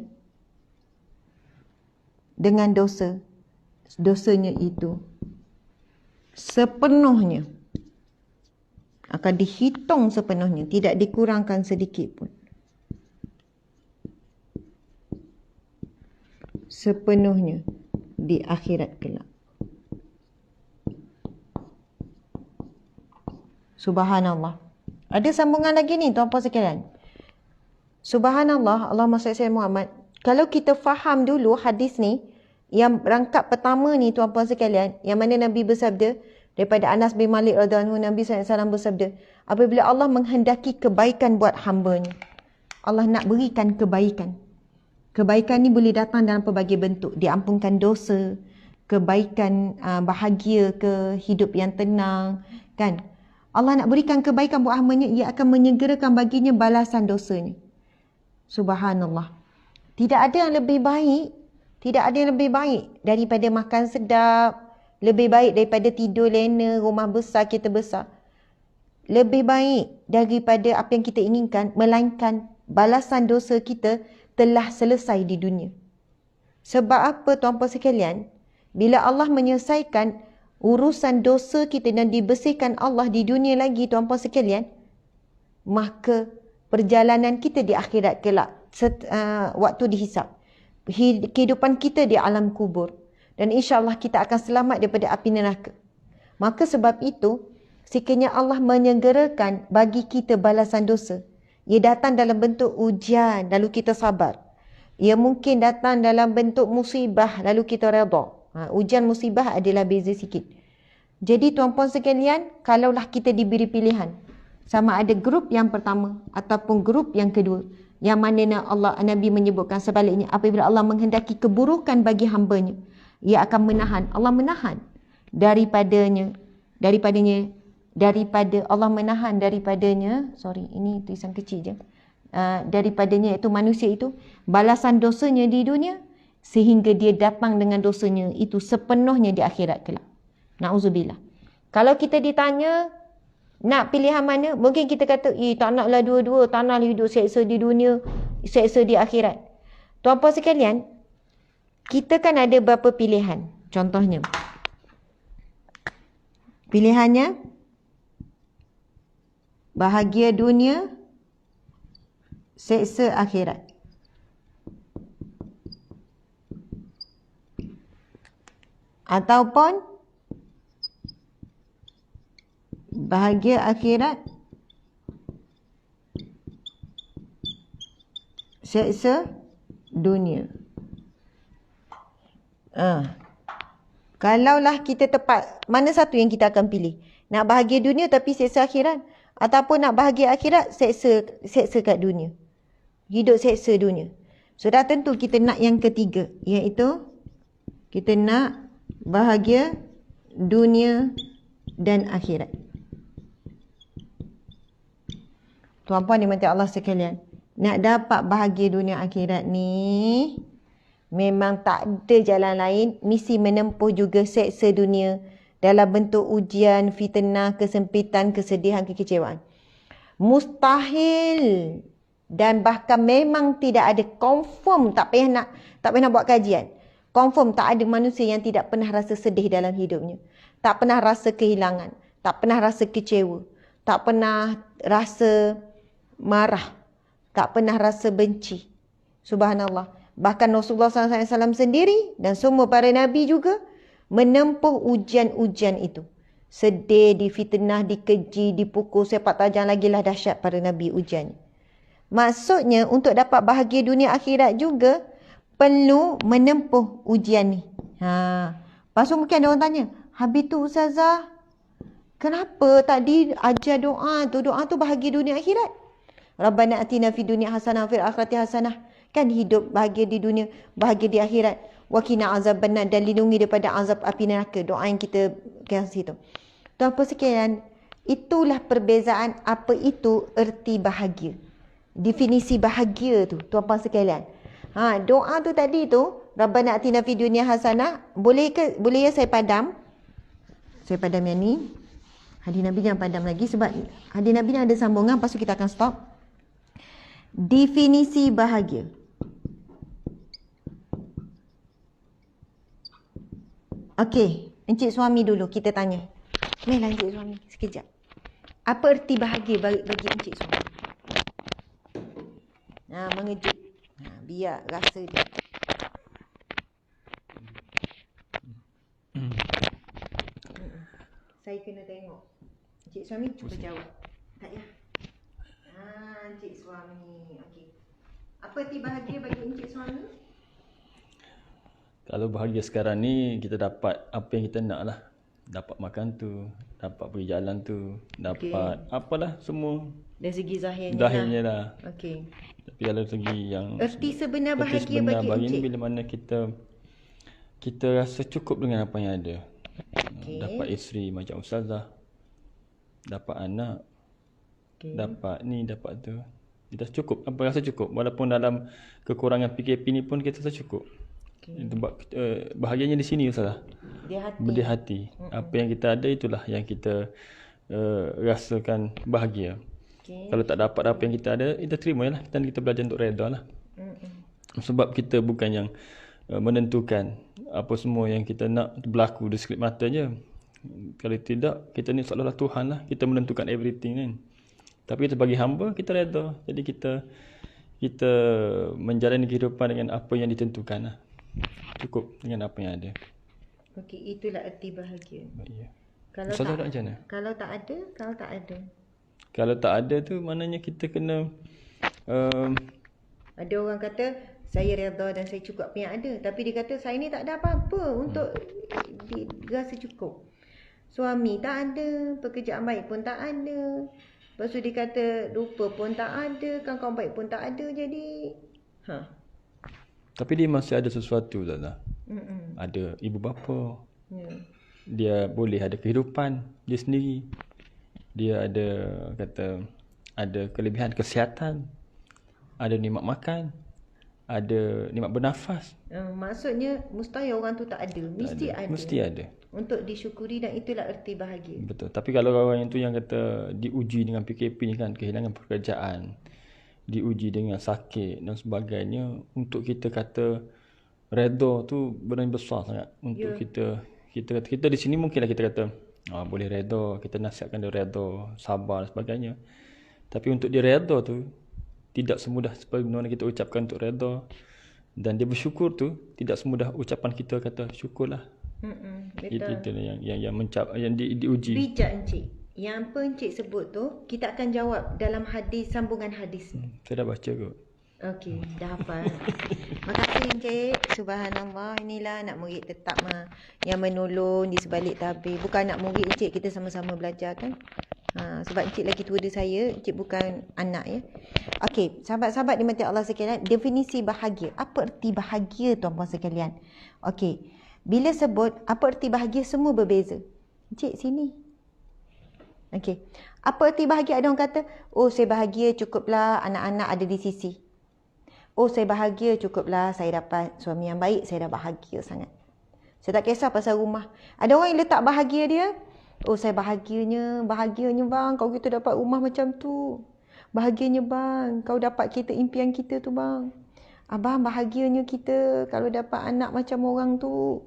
dosanya itu sepenuhnya, akan dihitung sepenuhnya, tidak dikurangkan sedikit pun. Sepenuhnya di akhirat kelak. Subhanallah. Ada sambungan lagi ni tuan-puan sekalian. Subhanallah, Allahumma salli ala Muhammad. Kalau kita faham dulu hadis ni, yang rangkap pertama ni tuan-puan sekalian, yang mana Nabi bersabda, daripada Anas bin Malik radhiyallahu anhu, Nabi SAW bersabda, apabila Allah menghendaki kebaikan buat hamba-Nya, Allah nak berikan kebaikan. Kebaikan ni boleh datang dalam pelbagai bentuk. Diampunkan dosa, kebaikan bahagia ke, hidup yang tenang, kan? Allah nak berikan kebaikan buat hamba-Nya, Ia akan menyegerakan baginya balasan dosanya. Subhanallah. Tidak ada yang lebih baik daripada makan sedap, lebih baik daripada tidur lena, rumah besar, kereta besar. Lebih baik daripada apa yang kita inginkan, melainkan balasan dosa kita telah selesai di dunia. Sebab apa tuan-puan sekalian? Bila Allah menyelesaikan urusan dosa kita dan dibersihkan Allah di dunia lagi tuan-puan sekalian, maka perjalanan kita di akhirat kelak, waktu dihisap, kehidupan kita di alam kubur, dan insya-Allah kita akan selamat daripada api neraka. Maka sebab itu, sekiranya Allah menyegerakan bagi kita balasan dosa, Ia datang dalam bentuk ujian, lalu kita sabar. Ia mungkin datang dalam bentuk musibah, lalu kita redha. Ujian musibah adalah beza sikit. Jadi tuan-puan sekalian, kalaulah kita diberi pilihan, sama ada grup yang pertama ataupun grup yang kedua, yang mana Nabi menyebutkan sebaliknya, apabila Allah menghendaki keburukan bagi hamba-Nya, Ia akan menahan. Allah menahan daripadanya, Allah menahan daripadanya, ini tulisan kecil je, daripadanya, iaitu manusia itu, balasan dosanya di dunia, sehingga dia datang dengan dosanya itu sepenuhnya di akhirat kelak. Na'udzubillah. Kalau kita ditanya nak pilihan mana, mungkin kita kata, tak naklah dua-dua, tak naklah hidup seksa di dunia, seksa di akhirat. Tuan-puan sekalian, kita kan ada beberapa pilihan. Contohnya, pilihannya bahagia dunia, seksa akhirat. Ataupun bahagia akhirat, seksa dunia. Kalaulah kita tepat, mana satu yang kita akan pilih? Nak bahagia dunia tapi seksa akhirat, ataupun nak bahagia akhirat, seksa kat dunia, hidup seksa dunia. Sudah tentu kita nak yang ketiga, iaitu kita nak bahagia dunia dan akhirat. Tuan-puan dimati Allah sekalian, nak dapat bahagia dunia akhirat ni, memang tak ada jalan lain, mesti menempuh juga seksa dunia dalam bentuk ujian, fitnah, kesempitan, kesedihan, kekecewaan. Mustahil dan bahkan memang tidak ada, confirm tak payah nak buat kajian. Confirm tak ada manusia yang tidak pernah rasa sedih dalam hidupnya. Tak pernah rasa kehilangan, tak pernah rasa kecewa, tak pernah rasa marah, tak pernah rasa benci. Subhanallah. Bahkan Rasulullah SAW sendiri dan semua para Nabi juga menempuh ujian-ujian itu. Sedih, difitnah, dikeji, dipukul, sepak tajam, lagilah dahsyat para Nabi ujiannya. Maksudnya untuk dapat bahagia dunia akhirat juga perlu menempuh ujian ni. Lepas tu mungkin ada orang tanya, habis tu Ustazah, kenapa tadi ajar doa tu bahagia dunia akhirat? Rabbana atina fid dunya hasanah fil akhirati hasanah. Kan hidup bahagia di dunia, bahagia di akhirat. Wa qina azabannar, dan lindungi daripada azab api neraka. Doa yang kita kasih tu. Tuan-puan sekalian, itulah perbezaan apa itu erti bahagia. Definisi bahagia tu, tuan-puan sekalian. Doa tu tadi tu, Rabbana atina fid dunya hasanah, boleh ya saya padam? Saya padam yang ni. Hadis Nabi jangan padam lagi sebab hadis Nabi ni ada sambungan, lepas tu kita akan stop. Definisi bahagia. Okey, encik suami dulu kita tanya. Marilah encik suami, sekejap. Apa erti bahagia bagi encik suami? Mengejut. Biar rasa dia. Saya kena tengok. Encik suami cuba jawab. Tak ya? Encik suami. Okey. Apa erti bahagia bagi encik suami? Kalau bahagia sekarang ni, kita dapat apa yang kita nak lah. Dapat makan tu, dapat pergi jalan tu, dapat apalah semua. Dari segi zahirnya lah. Okey. Tapi kalau segi yang erti sebenar bahagia bagi encik ni bila mana kita rasa cukup dengan apa yang ada. Dapat isteri macam Ustazah, dapat anak, dapat ni, dapat tu. Kita cukup, apa rasa cukup. Walaupun dalam kekurangan PKP ni pun kita rasa cukup. Bahagianya di sini Ustazah. Di hati. Apa yang kita ada itulah yang kita rasakan bahagia. Kalau tak dapat apa yang kita ada, kita terima lah. Kita belajar untuk reda lah. Sebab kita bukan yang menentukan apa semua yang kita nak berlaku di sekelip mata je. Kalau tidak, kita ni seolah-olah Tuhan lah. Kita menentukan everything kan. Tapi kita bagi hamba, kita reda. Jadi kita menjalani kehidupan dengan apa yang ditentukan lah. Cukup dengan apa yang ada. Okey, itulah erti bahagia. Ya. Kalau tak ada? Kalau tak ada tu maknanya kita kena ada orang kata saya redha dan saya cukup apa yang ada, tapi dia kata saya ni tak ada apa-apa untuk rasa cukup. Suami tak ada, pekerjaan baik pun tak ada. Lepas tu dia kata rupa pun tak ada, kawan-kawan baik pun tak ada, jadi tapi dia masih ada sesuatu Zazah. Ada ibu bapa. Dia boleh ada kehidupan dia sendiri. Dia ada kelebihan kesihatan. Ada nikmat makan. Ada nikmat bernafas. Maksudnya mustahil orang tu tak ada. Mesti ada. Untuk disyukuri, dan itulah erti bahagia. Betul. Tapi kalau orang yang tu yang kata diuji dengan PKP ni kan, kehilangan pekerjaan, diuji dengan sakit dan sebagainya, untuk kita kata redha tu benda yang besar sangat untuk kita di sini. Mungkinlah kita kata boleh redha, kita nasihatkan dia redha, sabar dan sebagainya. Tapi untuk dia redha tu tidak semudah seperti mana kita ucapkan untuk redha, dan dia bersyukur tu tidak semudah ucapan kita kata syukurlah. Itu yang diuji. Bijak encik. Yang apa encik sebut tu, kita akan jawab dalam hadis, sambungan hadis. Saya dah baca kot. Okey, dah hafal. Makasih encik. Subhanallah, inilah anak murid tetap yang menolong di sebalik tabir. Bukan anak murid encik, kita sama-sama belajar kan. Sebab encik lagi tua dari saya, encik bukan anak ya. Okey, sahabat-sahabat dimati Allah sekalian, definisi bahagia. Apa erti bahagia tuan-puan sekalian? Okey, bila sebut apa erti bahagia, semua berbeza. Encik sini. Okey. Apa erti bahagia? Ada orang kata, oh saya bahagia cukuplah anak-anak ada di sisi. Oh saya bahagia cukuplah saya dapat suami yang baik, saya dah bahagia sangat. Saya tak kisah pasal rumah. Ada orang yang letak bahagia dia. Oh, saya bahagianya bang kalau kita dapat rumah macam tu. Bahagianya bang kalau dapat kereta impian kita tu bang. Abang bahagianya kita kalau dapat anak macam orang tu.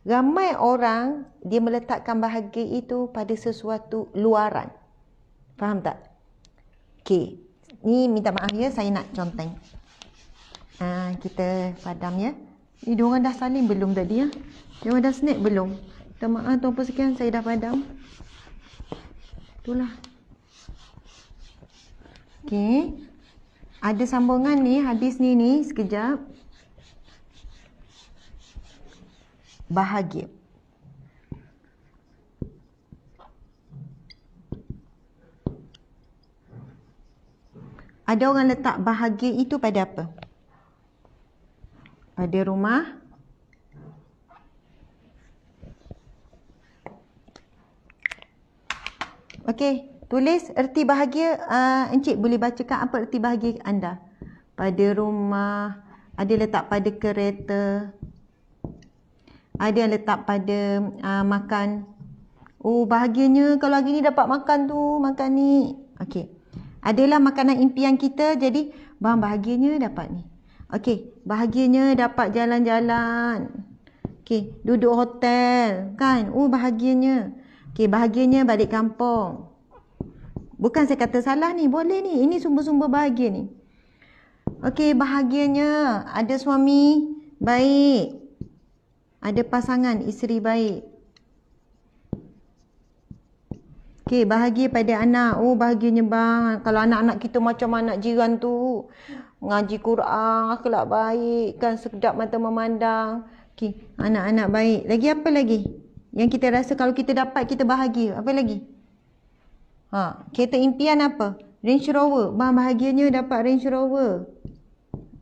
Ramai orang dia meletakkan bahagia itu pada sesuatu luaran. Faham tak? Okey. Ni minta maaf ya, saya nak conteng. Kita padam ya. Ni diorang dah saling belum tadi ya? Diorang dah snack belum? Minta maaf tuan-puan sekian, saya dah padam. Itulah. Okey. Ada sambungan ni, hadis ni sekejap. Bahagia. Ada orang letak bahagia itu pada apa? Pada rumah. Okey, tulis erti bahagia. Encik boleh bacakan apa erti bahagia anda? Pada rumah, ada letak pada kereta, ada yang letak pada makan. Oh, bahagianya kalau hari ni dapat makan tu, makan ni. Okey. Adalah makanan impian kita, jadi bang bahagianya dapat ni. Okey, bahagianya dapat jalan-jalan. Okey, duduk hotel, kan? Oh, bahagianya. Okey, bahagianya balik kampung. Bukan saya kata salah ni, boleh ni. Ini sumber-sumber bahagia ni. Okey, bahagianya ada suami baik. Ada pasangan isteri baik. Okey, bahagia pada anak. Oh, bahagianya bang. Kalau anak-anak kita macam anak jiran tu. Mengaji Quran, akhlak baik. Kan sedap mata memandang. Okey, anak-anak baik. Lagi apa lagi? Yang kita rasa kalau kita dapat, kita bahagia. Apa lagi? Kereta impian apa? Range Rover. Bang, bahagianya dapat Range Rover.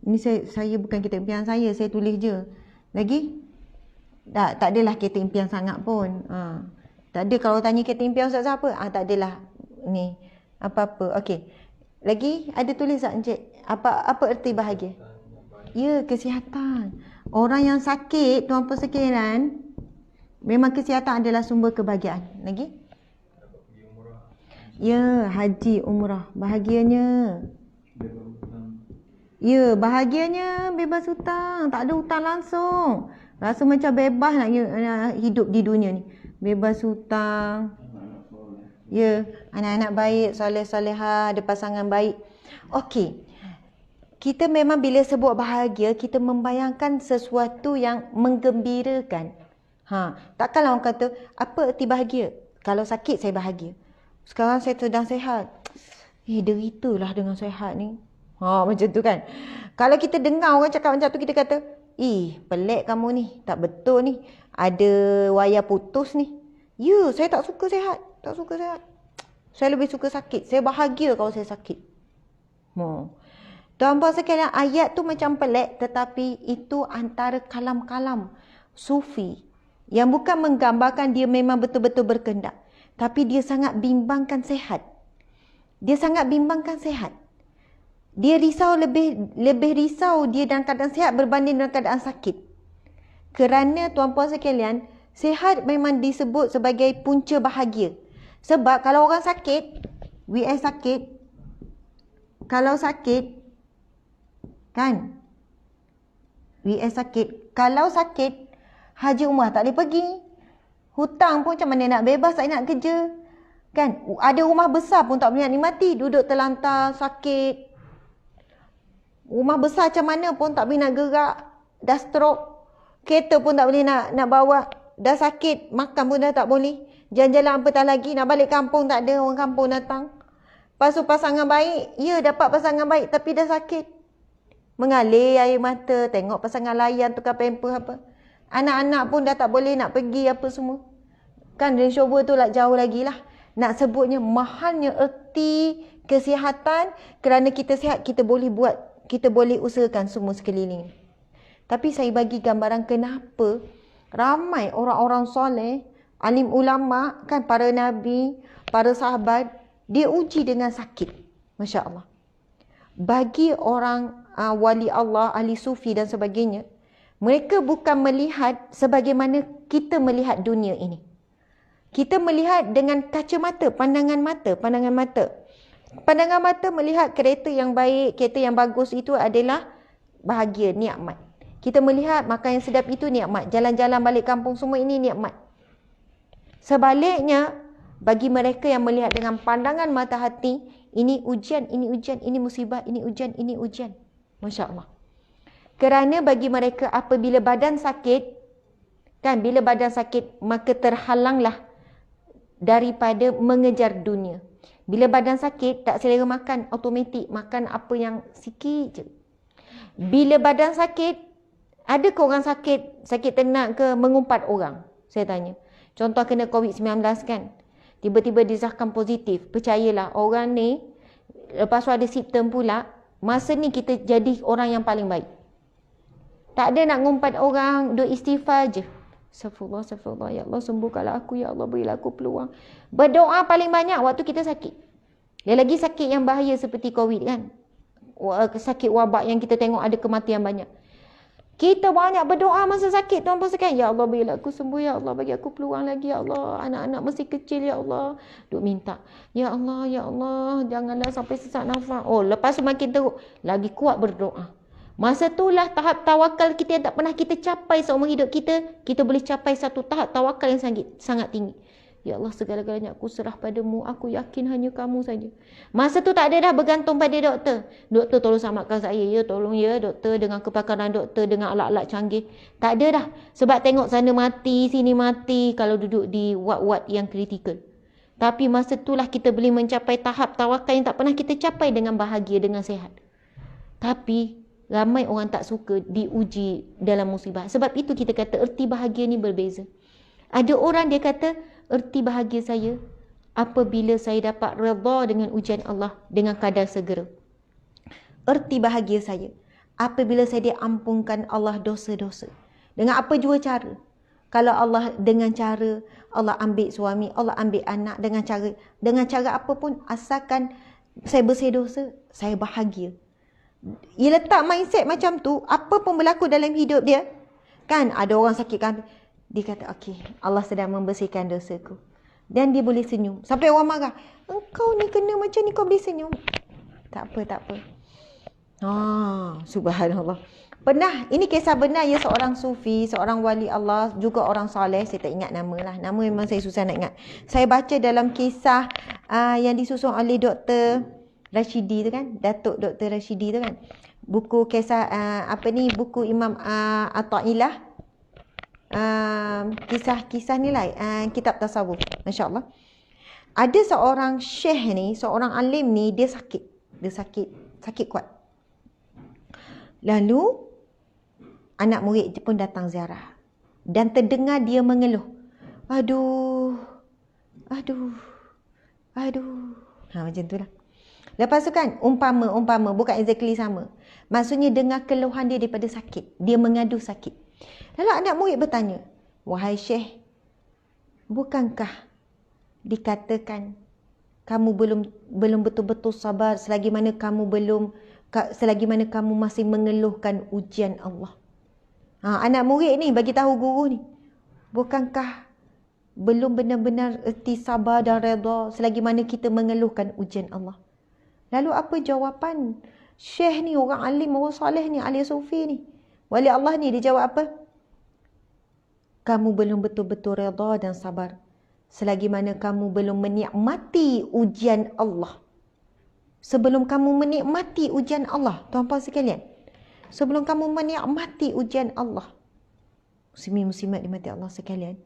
Ini saya bukan kereta impian saya tulis je. Lagi? Tak adalah kereta impian sangat pun. Tak ada kalau tanya kereta impian Ustaz apa? Tak adalah ni. Apa-apa. Okey. Lagi ada tulis tak Encik? Apa erti bahagia? Ya, kesihatan. Orang yang sakit, tuan-puan sekalian, memang kesihatan adalah sumber kebahagiaan. Lagi? Ya, haji, umrah. Bahagianya. Ya, bahagianya bebas hutang. Tak ada hutang langsung. Rasa macam bebas nak hidup di dunia ni. Bebas hutang. Ya, anak-anak baik, soleh-solehah, ada pasangan baik. Okey. Kita memang bila sebut bahagia, kita membayangkan sesuatu yang menggembirakan. Takkanlah orang kata, apa erti bahagia? Kalau sakit, saya bahagia. Sekarang saya sedang sihat. Deritalah dengan sihat ni. Macam tu kan. Kalau kita dengar orang cakap macam tu, kita kata, pelik kamu ni. Tak betul ni. Ada wayar putus ni. Ya, saya tak suka sihat. Tak suka sihat. Saya lebih suka sakit. Saya bahagia kalau saya sakit. Tuan-puan sekalian, ayat tu macam pelik, tetapi itu antara kalam-kalam sufi yang bukan menggambarkan dia memang betul-betul berkehendak, tapi dia sangat bimbangkan sihat. Dia sangat bimbangkan sihat. Dia risau lebih risau dia dalam keadaan sihat berbanding dalam keadaan sakit. Kerana tuan-puan sekalian, sihat memang disebut sebagai punca bahagia. Sebab kalau orang sakit, sakit, kalau sakit, kan? Sakit. Kalau sakit, haji umrah tak boleh pergi. Hutang pun macam mana nak bebas, tak nak kerja. Kan? Ada rumah besar pun tak boleh nak nikmati. Duduk terlantar, sakit. Rumah besar macam mana pun tak boleh nak gerak. Dah stroke. Kereta pun tak boleh nak bawa. Dah sakit. Makan pun dah tak boleh. Jalan-jalan apatah lagi. Nak balik kampung tak ada orang kampung datang. Lepas tu pasangan baik. Ya, dapat pasangan baik tapi dah sakit. Mengalir air mata. Tengok pasangan layan, tukar pamper apa. Anak-anak pun dah tak boleh nak pergi apa semua. Kan Range Rover tu lah jauh lagi lah. Nak sebutnya mahalnya erti kesihatan. Kerana kita sihat, kita boleh buat. Kita boleh usahakan semua sekeliling. Tapi saya bagi gambaran kenapa ramai orang-orang soleh, alim ulama, kan para nabi, para sahabat, dia uji dengan sakit. Masya Allah. Bagi orang wali Allah, ahli sufi dan sebagainya, Mereka bukan melihat sebagaimana kita melihat dunia ini. Kita melihat dengan kacamata, pandangan mata. Pandangan mata melihat kereta yang baik, kereta yang bagus itu adalah bahagia, nikmat. Kita melihat makan yang sedap itu nikmat. Jalan-jalan balik kampung semua ini nikmat. Sebaliknya, bagi mereka yang melihat dengan pandangan mata hati, ini ujian, ini musibah, ini ujian. Masya Allah. Kerana bagi mereka apabila badan sakit, kan bila badan sakit maka terhalanglah daripada mengejar dunia. Bila badan sakit tak selera makan, automatik makan apa yang sikit je. Bila badan sakit, ada ke orang sakit ternak ke mengumpat orang? Saya tanya. Contoh kena COVID-19 kan. Tiba-tiba disahkan positif. Percayalah orang ni, lepas tu ada simptom pula, masa ni kita jadi orang yang paling baik. Tak ada nak ngumpat orang, duk istighfar je. Astagfirullah, ya Allah sembuhkanlah aku, ya Allah berilah aku peluang. Berdoa paling banyak waktu kita sakit. Dia lagi sakit yang bahaya seperti COVID kan. Sakit wabak yang kita tengok ada kematian banyak. Kita banyak berdoa masa sakit, tuan-puan sekalian. Ya Allah berilah aku sembuh, ya Allah bagi aku peluang lagi, ya Allah. Anak-anak masih kecil, ya Allah. Duk minta. Ya Allah, janganlah sampai sesak nafas. Oh, lepas semakin teruk, lagi kuat berdoa. Masa itulah tahap tawakal kita yang tak pernah kita capai seumur hidup kita. Kita boleh capai satu tahap tawakal yang sangat tinggi. Ya Allah, segala-galanya aku serah padamu. Aku yakin hanya kamu saja. Masa tu tak ada dah bergantung pada doktor. Doktor tolong selamatkan saya. Ya tolong ya doktor, dengan kepakaran doktor, dengan alat-alat canggih. Tak ada dah. Sebab tengok sana mati, sini mati kalau duduk di ward-ward yang kritikal. Tapi masa itulah kita boleh mencapai tahap tawakal yang tak pernah kita capai dengan bahagia, dengan sihat. Tapi ramai orang tak suka diuji dalam musibah. Sebab itu kita kata erti bahagia ni berbeza. Ada orang dia kata erti bahagia saya apabila saya dapat redha dengan ujian Allah dengan kadar segera. Erti bahagia saya apabila saya diampunkan Allah dosa-dosa. Dengan apa jua cara. Kalau Allah dengan cara Allah ambil suami, Allah ambil anak, dengan cara apa pun, asalkan saya bersih dosa, saya bahagia. Ia letak mindset macam tu, apa pun berlaku dalam hidup dia. Kan ada orang sakit kan, dia kata okey, Allah sedang membersihkan dosaku. Dan dia boleh senyum. Sampai orang marah, engkau ni kena macam ni kau boleh senyum. Tak apa. Subhanallah. Pernah, ini kisah benar ya, seorang sufi, seorang wali Allah, juga orang soleh. Saya tak ingat nama lah. Nama memang saya susah nak ingat. Saya baca dalam kisah yang disusun oleh Dr. Rashidi tu kan, Datuk Dr. Rashidi tu kan, buku kisah buku Imam Athaillah, kisah-kisah ni lah, kitab tasawuf. Masya Allah. Ada seorang syekh ni, seorang alim ni, dia sakit kuat. Lalu anak murid pun datang ziarah dan terdengar dia mengeluh, aduh, macam tu lah. Lepas tu kan, umpama, bukan exactly sama. Maksudnya dengar keluhan dia daripada sakit. Dia mengadu sakit. Lalu anak murid bertanya, wahai Syekh, bukankah dikatakan kamu belum betul-betul sabar selagi mana kamu masih mengeluhkan ujian Allah. Anak murid ni bagi tahu guru ni, bukankah belum benar-benar erti sabar dan redha selagi mana kita mengeluhkan ujian Allah. Lalu apa jawapan Syekh ni, orang alim, orang soleh ni, ahli sufi ni, wali Allah ni? Dia jawab apa? Kamu belum betul-betul redha dan sabar selagi mana kamu belum menikmati ujian Allah. Sebelum kamu menikmati ujian Allah, tuan-puan sekalian, sebelum kamu menikmati ujian Allah, muslimin-muslimat dimati Allah sekalian,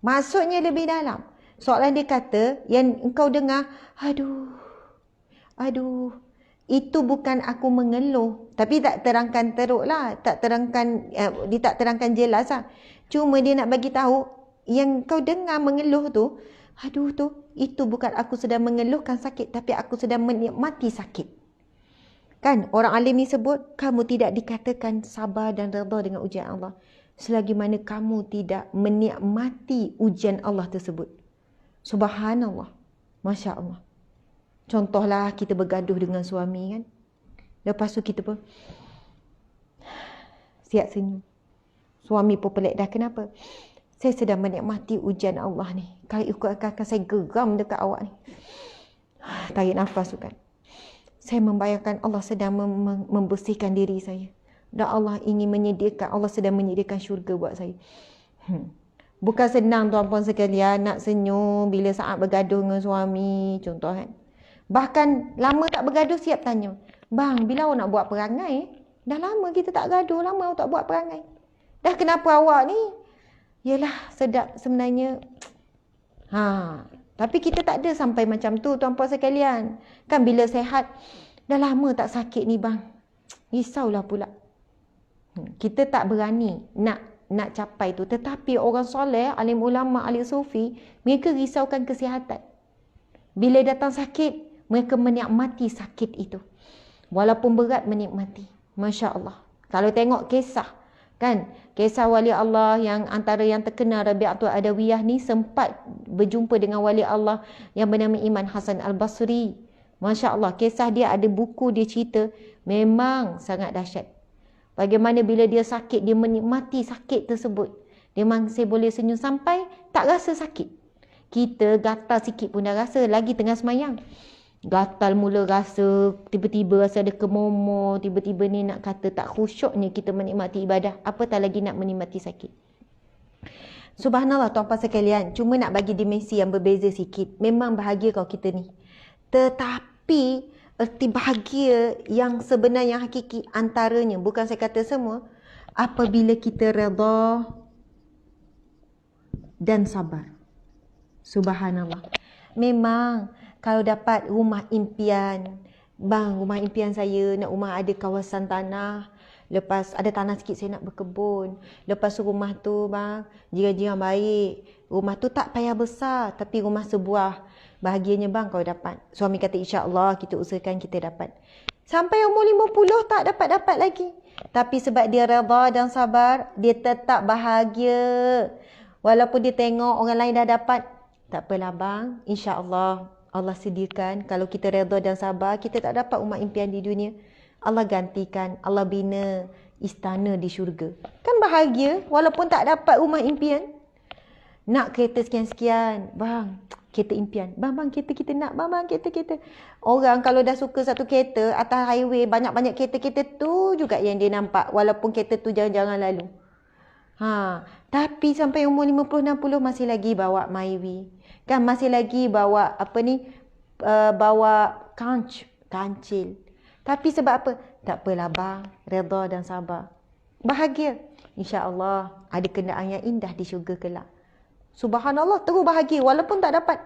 maksudnya lebih dalam. Soalan dia kata, yang engkau dengar, aduh, itu bukan aku mengeluh. Tapi tak terangkan teruk lah. Dia tak terangkan jelas lah. Cuma dia nak bagi tahu, yang kau dengar mengeluh tu, itu bukan aku sedang mengeluhkan sakit, tapi aku sedang menikmati sakit. Kan, orang alim ni sebut, kamu tidak dikatakan sabar dan redha dengan ujian Allah selagi mana kamu tidak menikmati ujian Allah tersebut. Subhanallah. Masya Allah. Contohlah kita bergaduh dengan suami kan. Lepas tu kita pun siap senyum. Suami pun pelik dah. Kenapa? Saya sedang menikmati ujian Allah ni. Kalau ikut akan saya geram dekat awak ni. Tarik nafas tu kan. Saya membayangkan Allah sedang membersihkan diri saya. Dan Allah sedang menyediakan syurga buat saya. Bukan senang tuan-puan sekalian nak senyum bila saat bergaduh dengan suami. Contoh kan. Bahkan lama tak bergaduh siap tanya. Bang, bila awak nak buat perangai? Dah lama kita tak gaduh. Lama awak tak buat perangai. Dah kenapa awak ni? Yelah sedap sebenarnya. Tapi kita tak ada sampai macam tu tuan-puan sekalian. Kan bila sehat. Dah lama tak sakit ni bang. Risaulah pula. Kita tak berani nak capai tu. Tetapi orang soleh, alim ulama, ahli sufi, mereka risaukan kesihatan. Bila datang sakit, mereka menikmati sakit itu. Walaupun berat menikmati. Masya Allah. Kalau tengok kisah, kan? Kisah wali Allah yang antara yang terkenal Rabi'atul Adawiyah ni sempat berjumpa dengan wali Allah yang bernama Imam Hasan Al-Basri. Masya Allah. Kisah dia ada buku dia cerita. Memang sangat dahsyat. Bagaimana bila dia sakit, dia menikmati sakit tersebut. Dia masih boleh senyum sampai tak rasa sakit. Kita gatal sikit pun dah rasa. Lagi tengah semayang. Gatal mula rasa, tiba-tiba rasa ada kemomo, tiba-tiba ni nak kata tak khusyuknya kita menikmati ibadah. Apatah lagi nak menikmati sakit. Subhanallah tuan-puan sekalian. Cuma nak bagi dimensi yang berbeza sikit. Memang bahagia kalau kita ni. Tetapi erti bahagia yang sebenar, yang hakiki antaranya, bukan saya kata semua, apabila kita redha dan sabar. Subhanallah. Memang kalau dapat rumah impian, bang, rumah impian saya nak rumah ada kawasan tanah, lepas ada tanah sikit saya nak berkebun, lepas tu rumah tu bang jiran-jiran baik, rumah tu tak payah besar tapi rumah sebuah. Bahagianya bang kalau dapat. Suami kata insya-Allah kita usahakan kita dapat. Sampai umur 50 tak dapat-dapat lagi. Tapi sebab dia redha dan sabar, dia tetap bahagia. Walaupun dia tengok orang lain dah dapat, tak apalah bang, insya-Allah Allah sediakan. Kalau kita redha dan sabar, kita tak dapat rumah impian di dunia, Allah gantikan, Allah bina istana di syurga. Kan bahagia walaupun tak dapat rumah impian. Nak kereta sekian-sekian, bang, kereta impian. Bang, kereta kita nak. Bang, kereta. Orang kalau dah suka satu kereta, atas highway banyak-banyak kereta tu juga yang dia nampak. Walaupun kereta tu jarang-jarang lalu. Tapi sampai umur 50-60 masih lagi bawa Myvi. Kan masih lagi bawa bawa kancil. Tapi sebab apa? Tak apalah bang, redha dan sabar. Bahagia. InsyaAllah ada kenderaan yang indah di syurga kelak. Subhanallah, terus bahagia walaupun tak dapat.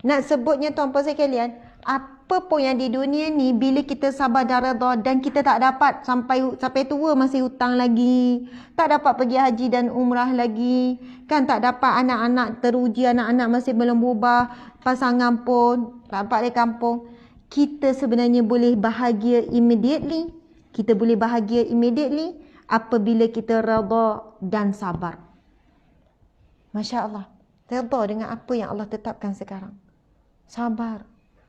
Nak sebutnya tuan-puan sekalian, apa pun yang di dunia ni bila kita sabar dan redha dan kita tak dapat sampai tua masih hutang lagi, tak dapat pergi haji dan umrah lagi, kan tak dapat anak-anak teruji, anak-anak masih belum berubah, pasangan pun tak dapat di kampung. Kita sebenarnya boleh bahagia immediately. Kita boleh bahagia immediately apabila kita redha dan sabar. Masya Allah. Redha dengan apa yang Allah tetapkan sekarang. Sabar.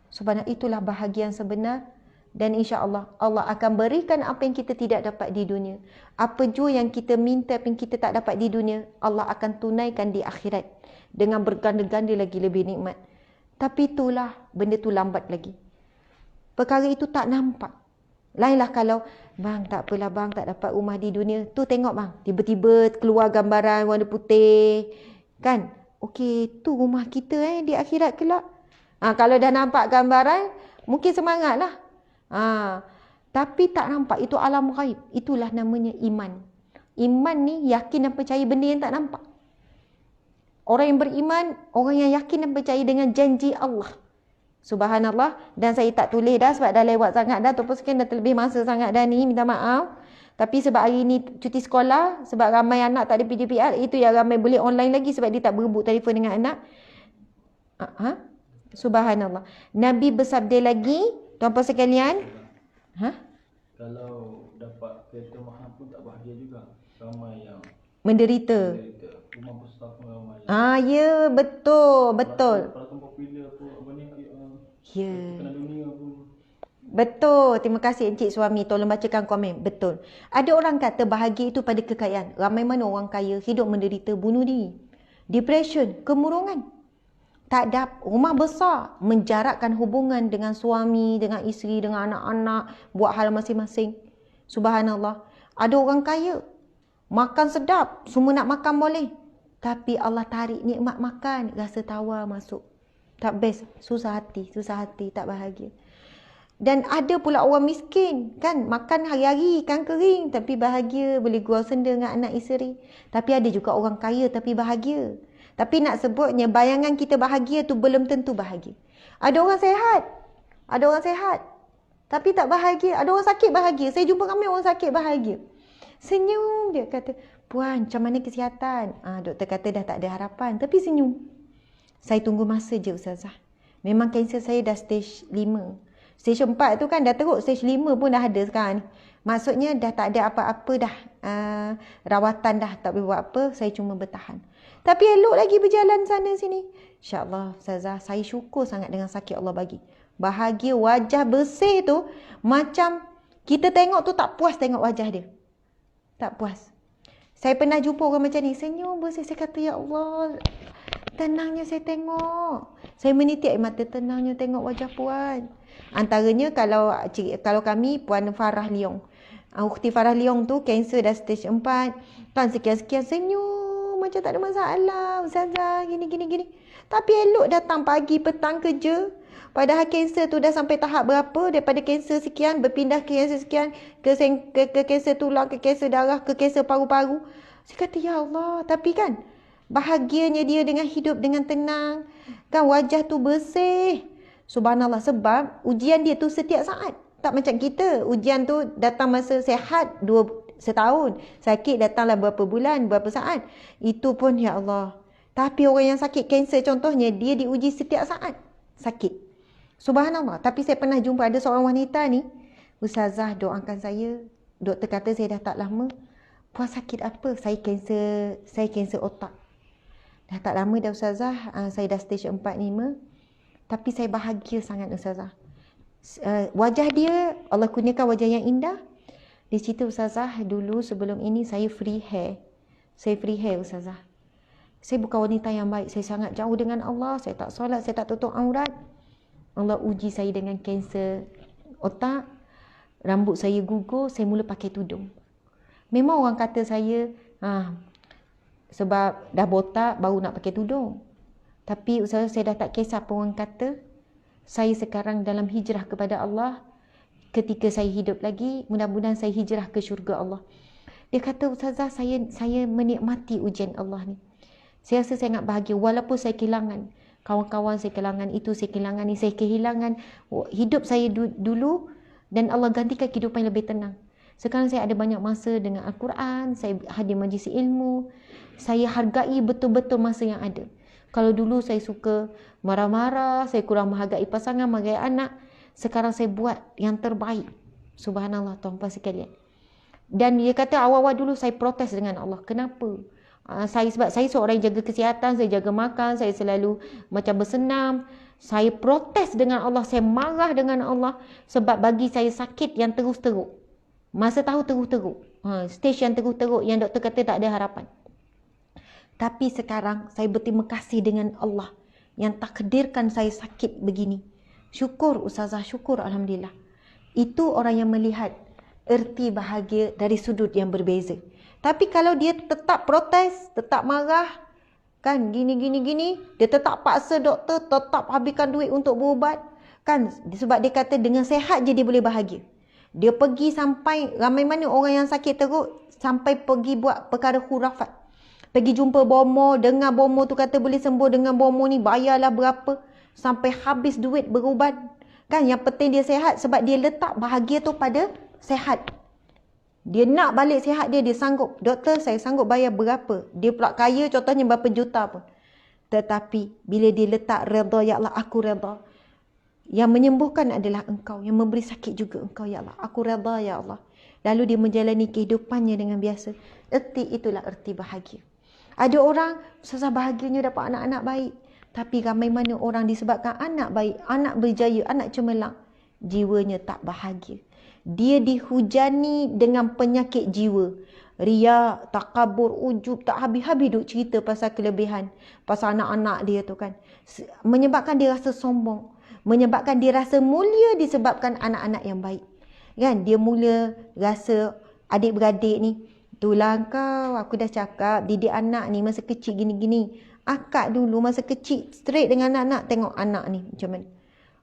Sebenarnya itulah bahagia yang sebenar. Dan insya Allah, Allah akan berikan apa yang kita tidak dapat di dunia. Apa jua yang kita minta, apa yang kita tak dapat di dunia, Allah akan tunaikan di akhirat. Dengan berganda-ganda lagi lebih nikmat. Tapi itulah, benda tu lambat lagi. Perkara itu tak nampak. Lainlah kalau, bang tak apalah bang, tak dapat rumah di dunia. Tu tengok bang, tiba-tiba keluar gambaran warna putih. Kan? Okey, tu rumah kita di akhirat kelak. Kalau dah nampak gambaran, mungkin semangatlah. Tapi tak nampak, itu alam ghaib. Itulah namanya iman. Iman ni yakin dan percaya benda yang tak nampak. Orang yang beriman, orang yang yakin dan percaya dengan janji Allah. Subhanallah. Dan saya tak tulis dah sebab dah lewat sangat dah. Ataupun sekian dah terlebih masa sangat dah ni. Minta maaf. Tapi sebab hari ni cuti sekolah, sebab ramai anak tak ada PJPR, itu yang ramai boleh online lagi sebab dia tak berebut telefon dengan anak. Subhanallah. Nabi bersabda lagi, tuan-puan sekalian. Kalau dapat kereta mahal pun tak bahagia juga. Ramai yang menderita. Rumah besar pun ramai. Ya, betul. Pelakon popular pun, apa ni, ya. Kena dunia pun. Betul. Terima kasih Encik Suami. Tolong bacakan komen. Betul. Ada orang kata bahagia itu pada kekayaan. Ramai mana orang kaya hidup menderita bunuh diri. Depression, kemurungan. Tak ada rumah besar, menjarakkan hubungan dengan suami, dengan isteri, dengan anak-anak, buat hal masing-masing. Subhanallah. Ada orang kaya, makan sedap, semua nak makan boleh. Tapi Allah tarik nikmat makan, rasa tawar masuk. Tak best, susah hati, tak bahagia. Dan ada pula orang miskin, kan, makan hari-hari ikan kering tapi bahagia, boleh gurau senda dengan anak isteri. Tapi ada juga orang kaya tapi bahagia. Tapi nak sebutnya bayangan kita bahagia tu belum tentu bahagia. Ada orang sehat tapi tak bahagia. Ada orang sakit bahagia. Saya jumpa ramai orang sakit bahagia. Senyum dia kata, "Puan, macam mana kesihatan?" Doktor kata dah tak ada harapan, tapi senyum. Saya tunggu masa je Ustazah. Memang kanser saya dah stage 5. Stage 4 tu kan dah teruk, stage 5 pun dah ada sekarang ni. Maksudnya dah tak ada apa-apa dah. Rawatan dah, tak boleh buat apa. Saya cuma bertahan. Tapi elok lagi berjalan sana sini. InsyaAllah Ustazah, saya syukur sangat dengan sakit Allah bagi. Bahagia, wajah bersih tu, macam kita tengok tu tak puas tengok wajah dia. Tak puas. Saya pernah jumpa orang macam ni, senyum bersih. Saya kata, ya Allah, tenangnya saya tengok. Saya menitik air mata, tenangnya tengok wajah Puan. Antaranya kalau kami Puan Farah Leong. Ukhti Farah Leong tu kanser dah stage 4. Kan sekian-sekian senyum macam tak ada masalah. Ustazah gini. Tapi elok datang pagi petang kerja. Padahal kanser tu dah sampai tahap berapa. Daripada kanser sekian berpindah ke kanser sekian. Ke kanser tulang, ke kanser darah, ke kanser paru-paru. Saya kata ya Allah. Tapi kan bahagianya dia dengan hidup dengan tenang. Kan wajah tu bersih. Subhanallah, sebab ujian dia tu setiap saat. Tak macam kita. Ujian tu datang masa sehat setahun. Sakit datanglah berapa bulan, berapa saat. Itu pun ya Allah. Tapi orang yang sakit kanser contohnya, dia diuji setiap saat. Sakit. Subhanallah. Tapi saya pernah jumpa ada seorang wanita ni. Ustazah doakan saya. Doktor kata saya dah tak lama. Puan sakit apa? Saya kanser otak. Dah tak lama dah Ustazah. Saya dah stage 4-5. Tapi saya bahagia sangat Ustazah. Wajah dia, Allah kurniakan wajah yang indah. Di situ Ustazah, dulu sebelum ini saya free hair. Saya free hair Ustazah. Saya bukan wanita yang baik. Saya sangat jauh dengan Allah. Saya tak solat, saya tak tutup aurat. Allah uji saya dengan kanser otak. Rambut saya gugur, saya mula pakai tudung. Memang orang kata saya, sebab dah botak baru nak pakai tudung. Tapi Ustazah, saya dah tak kisah apa orang kata. Saya sekarang dalam hijrah kepada Allah. Ketika saya hidup lagi, mudah-mudahan saya hijrah ke syurga Allah. Dia kata, Ustazah, saya menikmati ujian Allah ni. Saya rasa sangat bahagia. Walaupun saya kehilangan kawan-kawan, saya kehilangan itu, saya kehilangan ni, saya kehilangan hidup saya dulu. Dan Allah gantikan kehidupan yang lebih tenang. Sekarang saya ada banyak masa dengan Al-Quran. Saya hadir majlis ilmu. Saya hargai betul-betul masa yang ada. Kalau dulu saya suka marah-marah, saya kurang menghargai pasangan, menghargai anak. Sekarang saya buat yang terbaik. Subhanallah, tuan-tuan sekalian. Dan dia kata awal-awal dulu saya protes dengan Allah. Kenapa? Sebab saya seorang yang jaga kesihatan, saya jaga makan, saya selalu macam bersenam. Saya protes dengan Allah, saya marah dengan Allah. Sebab bagi saya sakit yang terus-teruk. Masa tahu terus-teruk. Stage yang terus-teruk yang doktor kata tak ada harapan. Tapi sekarang saya berterima kasih dengan Allah yang takdirkan saya sakit begini. Syukur Ustazah, syukur Alhamdulillah. Itu orang yang melihat erti bahagia dari sudut yang berbeza. Tapi kalau dia tetap protes, tetap marah, kan gini, dia tetap paksa doktor, tetap habiskan duit untuk berubat, kan sebab dia kata dengan sehat je dia boleh bahagia. Dia pergi sampai, ramai mana orang yang sakit teruk, sampai pergi buat perkara khurafat. Pergi jumpa bomo, dengar bomo tu kata boleh sembuh dengan bomo ni, bayarlah berapa. Sampai habis duit berubat. Kan yang penting dia sehat sebab dia letak bahagia tu pada sehat. Dia nak balik sihat dia sanggup. Doktor, saya sanggup bayar berapa. Dia pula kaya contohnya berapa juta pun. Tetapi bila dia letak redha, ya Allah aku redha. Yang menyembuhkan adalah engkau. Yang memberi sakit juga engkau, ya Allah. Aku redha, ya Allah. Lalu dia menjalani kehidupannya dengan biasa. Itulah erti bahagia. Ada orang susah bahagianya dapat anak-anak baik. Tapi ramai mana orang disebabkan anak baik, anak berjaya, anak cemerlang. jiwanya tak bahagia. Dia dihujani dengan penyakit jiwa. Riya, takabur, ujub, tak habis-habis duk cerita pasal kelebihan, pasal anak-anak dia tu kan. Menyebabkan dia rasa sombong, menyebabkan dia rasa mulia disebabkan anak-anak yang baik. Kan, dia mula rasa adik-beradik ni, itulah kau, aku dah cakap didik anak ni masa kecil gini-gini. Akak dulu masa kecil straight dengan anak-anak, tengok anak ni macam mana.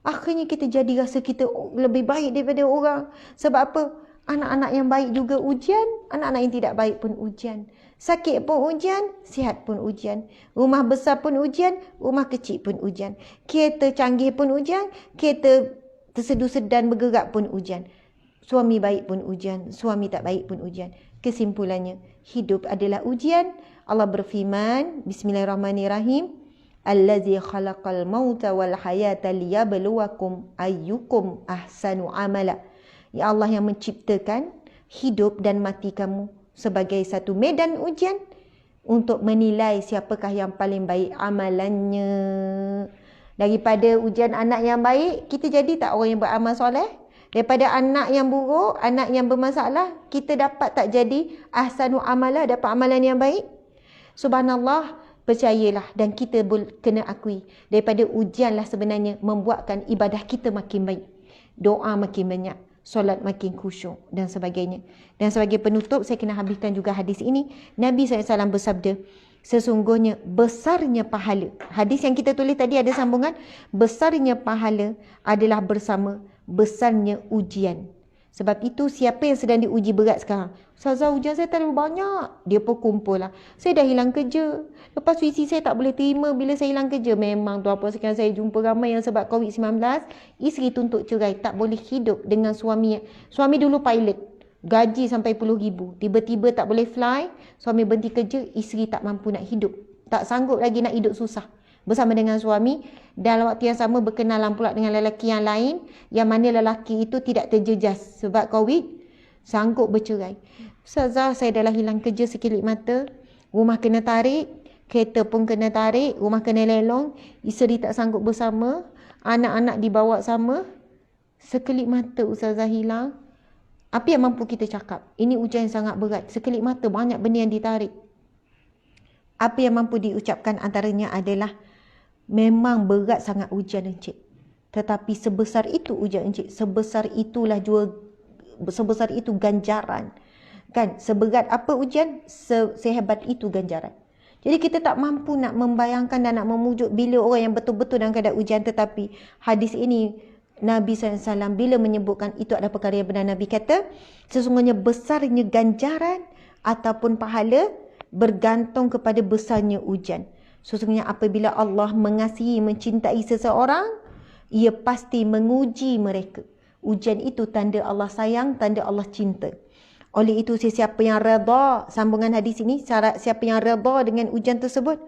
Akhirnya kita jadi rasa kita lebih baik daripada orang. Sebab apa? Anak-anak yang baik juga ujian, anak-anak yang tidak baik pun ujian. Sakit pun ujian, sihat pun ujian. Rumah besar pun ujian, rumah kecil pun ujian. Kereta canggih pun ujian, kereta tersedu-sedan bergerak pun ujian. Suami baik pun ujian, suami tak baik pun ujian. Kesimpulannya, hidup adalah ujian. Allah berfirman, Bismillahirrahmanirrahim, Allazi khalaqal mauta wal hayata liyabluwakum ayyukum ahsanu amala. Ya Allah yang menciptakan hidup dan mati kamu sebagai satu medan ujian untuk menilai siapakah yang paling baik amalannya. Daripada ujian anak yang baik, kita jadi tak orang yang beramal soleh? Daripada anak yang buruk, anak yang bermasalah, kita dapat tak jadi ahsanu amala, dapat amalan yang baik? Subhanallah, percayalah dan kita kena akui, daripada ujianlah sebenarnya membuatkan ibadah kita makin baik. Doa makin banyak, solat makin khusyuk dan sebagainya. Dan sebagai penutup, saya kena habiskan juga hadis ini. Nabi SAW bersabda, sesungguhnya besarnya pahala. Hadis yang kita tulis tadi ada sambungan. Besarnya pahala adalah bersama besarnya ujian. Sebab itu siapa yang sedang diuji berat sekarang? Ustazah, ujian saya terlalu banyak. Dia pun kumpul lah. Saya dah hilang kerja. Lepas tu isi saya tak boleh terima bila saya hilang kerja. Memang tu apa sekarang saya jumpa ramai yang sebab COVID-19. Isteri tuntut cerai. Tak boleh hidup dengan suami. Suami dulu pilot. Gaji sampai RM10,000. Tiba-tiba tak boleh fly. Suami berhenti kerja. Isteri tak mampu nak hidup. Tak sanggup lagi nak hidup susah bersama dengan suami. Dalam waktu yang sama berkenalan pula dengan lelaki yang lain, yang mana lelaki itu tidak terjejas sebab COVID, sanggup bercerai. Ustazah, saya dah hilang kerja sekelip mata, rumah kena tarik, kereta pun kena tarik, rumah kena lelong, isteri tak sanggup bersama, anak-anak dibawa sama, sekelip mata Ustazah hilang. Apa yang mampu kita cakap? Ini ujian yang sangat berat. Sekelip mata banyak benda yang ditarik. Apa yang mampu diucapkan antaranya adalah, memang berat sangat ujian encik. Tetapi sebesar itu ujian encik, sebesar itulah juga, sebesar itu ganjaran. Kan, seberat apa ujian, sehebat itu ganjaran. Jadi kita tak mampu nak membayangkan dan nak memujuk bila orang yang betul-betul dalam keadaan ujian. Tetapi hadis ini, Nabi SAW bila menyebutkan itu adalah perkara yang benar. Nabi kata, sesungguhnya besarnya ganjaran ataupun pahala bergantung kepada besarnya ujian. Sesungguhnya apabila Allah mengasihi, mencintai seseorang, ia pasti menguji mereka. Ujian itu tanda Allah sayang, tanda Allah cinta. Oleh itu, sesiapa yang redha, sambungan hadis ini, syarat siapa yang redha dengan ujian tersebut,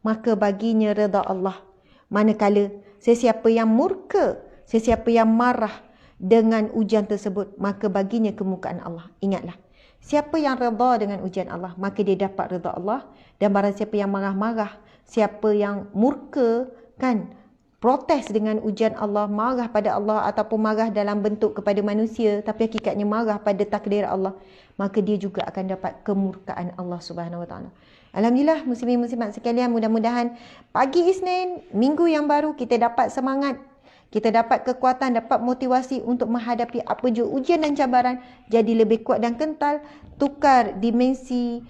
maka baginya redha Allah. Manakala sesiapa yang murka, sesiapa yang marah dengan ujian tersebut, maka baginya kemurkaan Allah. Ingatlah, siapa yang redha dengan ujian Allah, maka dia dapat redha Allah. Dan barang siapa yang marah-marah, siapa yang murka, kan, protes dengan ujian Allah, marah pada Allah ataupun marah dalam bentuk kepada manusia, tapi hakikatnya marah pada takdir Allah, maka dia juga akan dapat kemurkaan Allah Subhanahu Wa Taala. Alhamdulillah, muslimin-muslimat sekalian, mudah-mudahan pagi Isnin, minggu yang baru, kita dapat semangat, kita dapat kekuatan, dapat motivasi untuk menghadapi apa jua ujian dan cabaran, jadi lebih kuat dan kental, tukar dimensi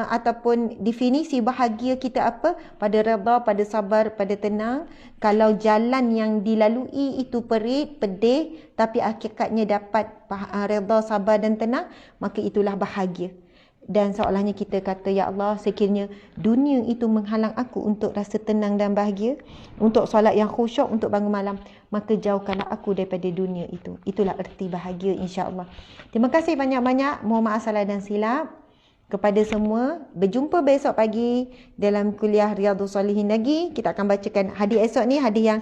ataupun definisi bahagia kita apa? Pada redha, pada sabar, pada tenang. Kalau jalan yang dilalui itu perit, pedih, tapi hakikatnya dapat redha, sabar dan tenang, maka itulah bahagia. Dan seolahnya kita kata, ya Allah, sekiranya dunia itu menghalang aku untuk rasa tenang dan bahagia, untuk solat yang khusyuk, untuk bangun malam, maka jauhkanlah aku daripada dunia itu. Itulah erti bahagia, insya-Allah. Terima kasih banyak-banyak. Mohon maaf salah dan silap kepada semua. Berjumpa besok pagi dalam kuliah Riyadhus Shalihin lagi. Kita akan bacakan hadis esok ni, hadis yang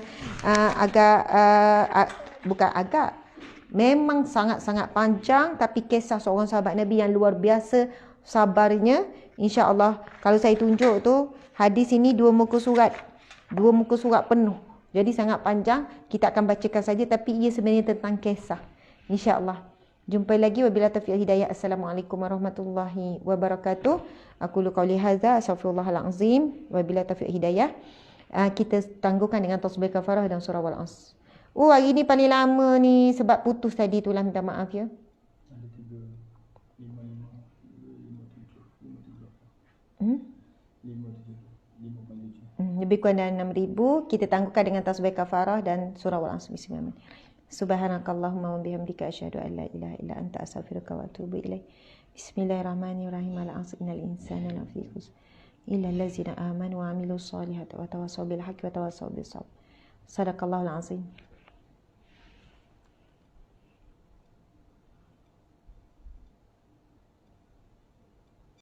memang sangat-sangat panjang, tapi kisah seorang sahabat Nabi yang luar biasa sabarnya. InsyaAllah kalau saya tunjuk tu, hadis ini 2 muka surat. 2 muka surat penuh. Jadi sangat panjang, kita akan bacakan saja tapi ia sebenarnya tentang kisah. InsyaAllah. Jumpa lagi wabila taufiq hidayah. Assalamualaikum warahmatullahi wabarakatuh. Aku lu qauli hadza astaghfirullahal azim wabila taufiq hidayah. Kita tangguhkan dengan tasbih kafarah dan surah wal as. Hari ni paling lama ni sebab putus tadi tu lah, minta maaf ya. Lebih kurang dalam 6,000. Kita tangguhkan dengan tasbih kafarah dan surah wal as. Bismillahirrahmanirrahim. Subhanakallahumma wa bihamdika asyhadu an la ilaha illa anta astaghfiruka wa atubu ilaik. Bismillahirrahmanirrahim. Al-'asr innal insana lafi khusr illa allazina amanu wa 'amilus solihati wa tawassaw bil haqqi wa tawassaw bis sabr. Sadaqallahul azim.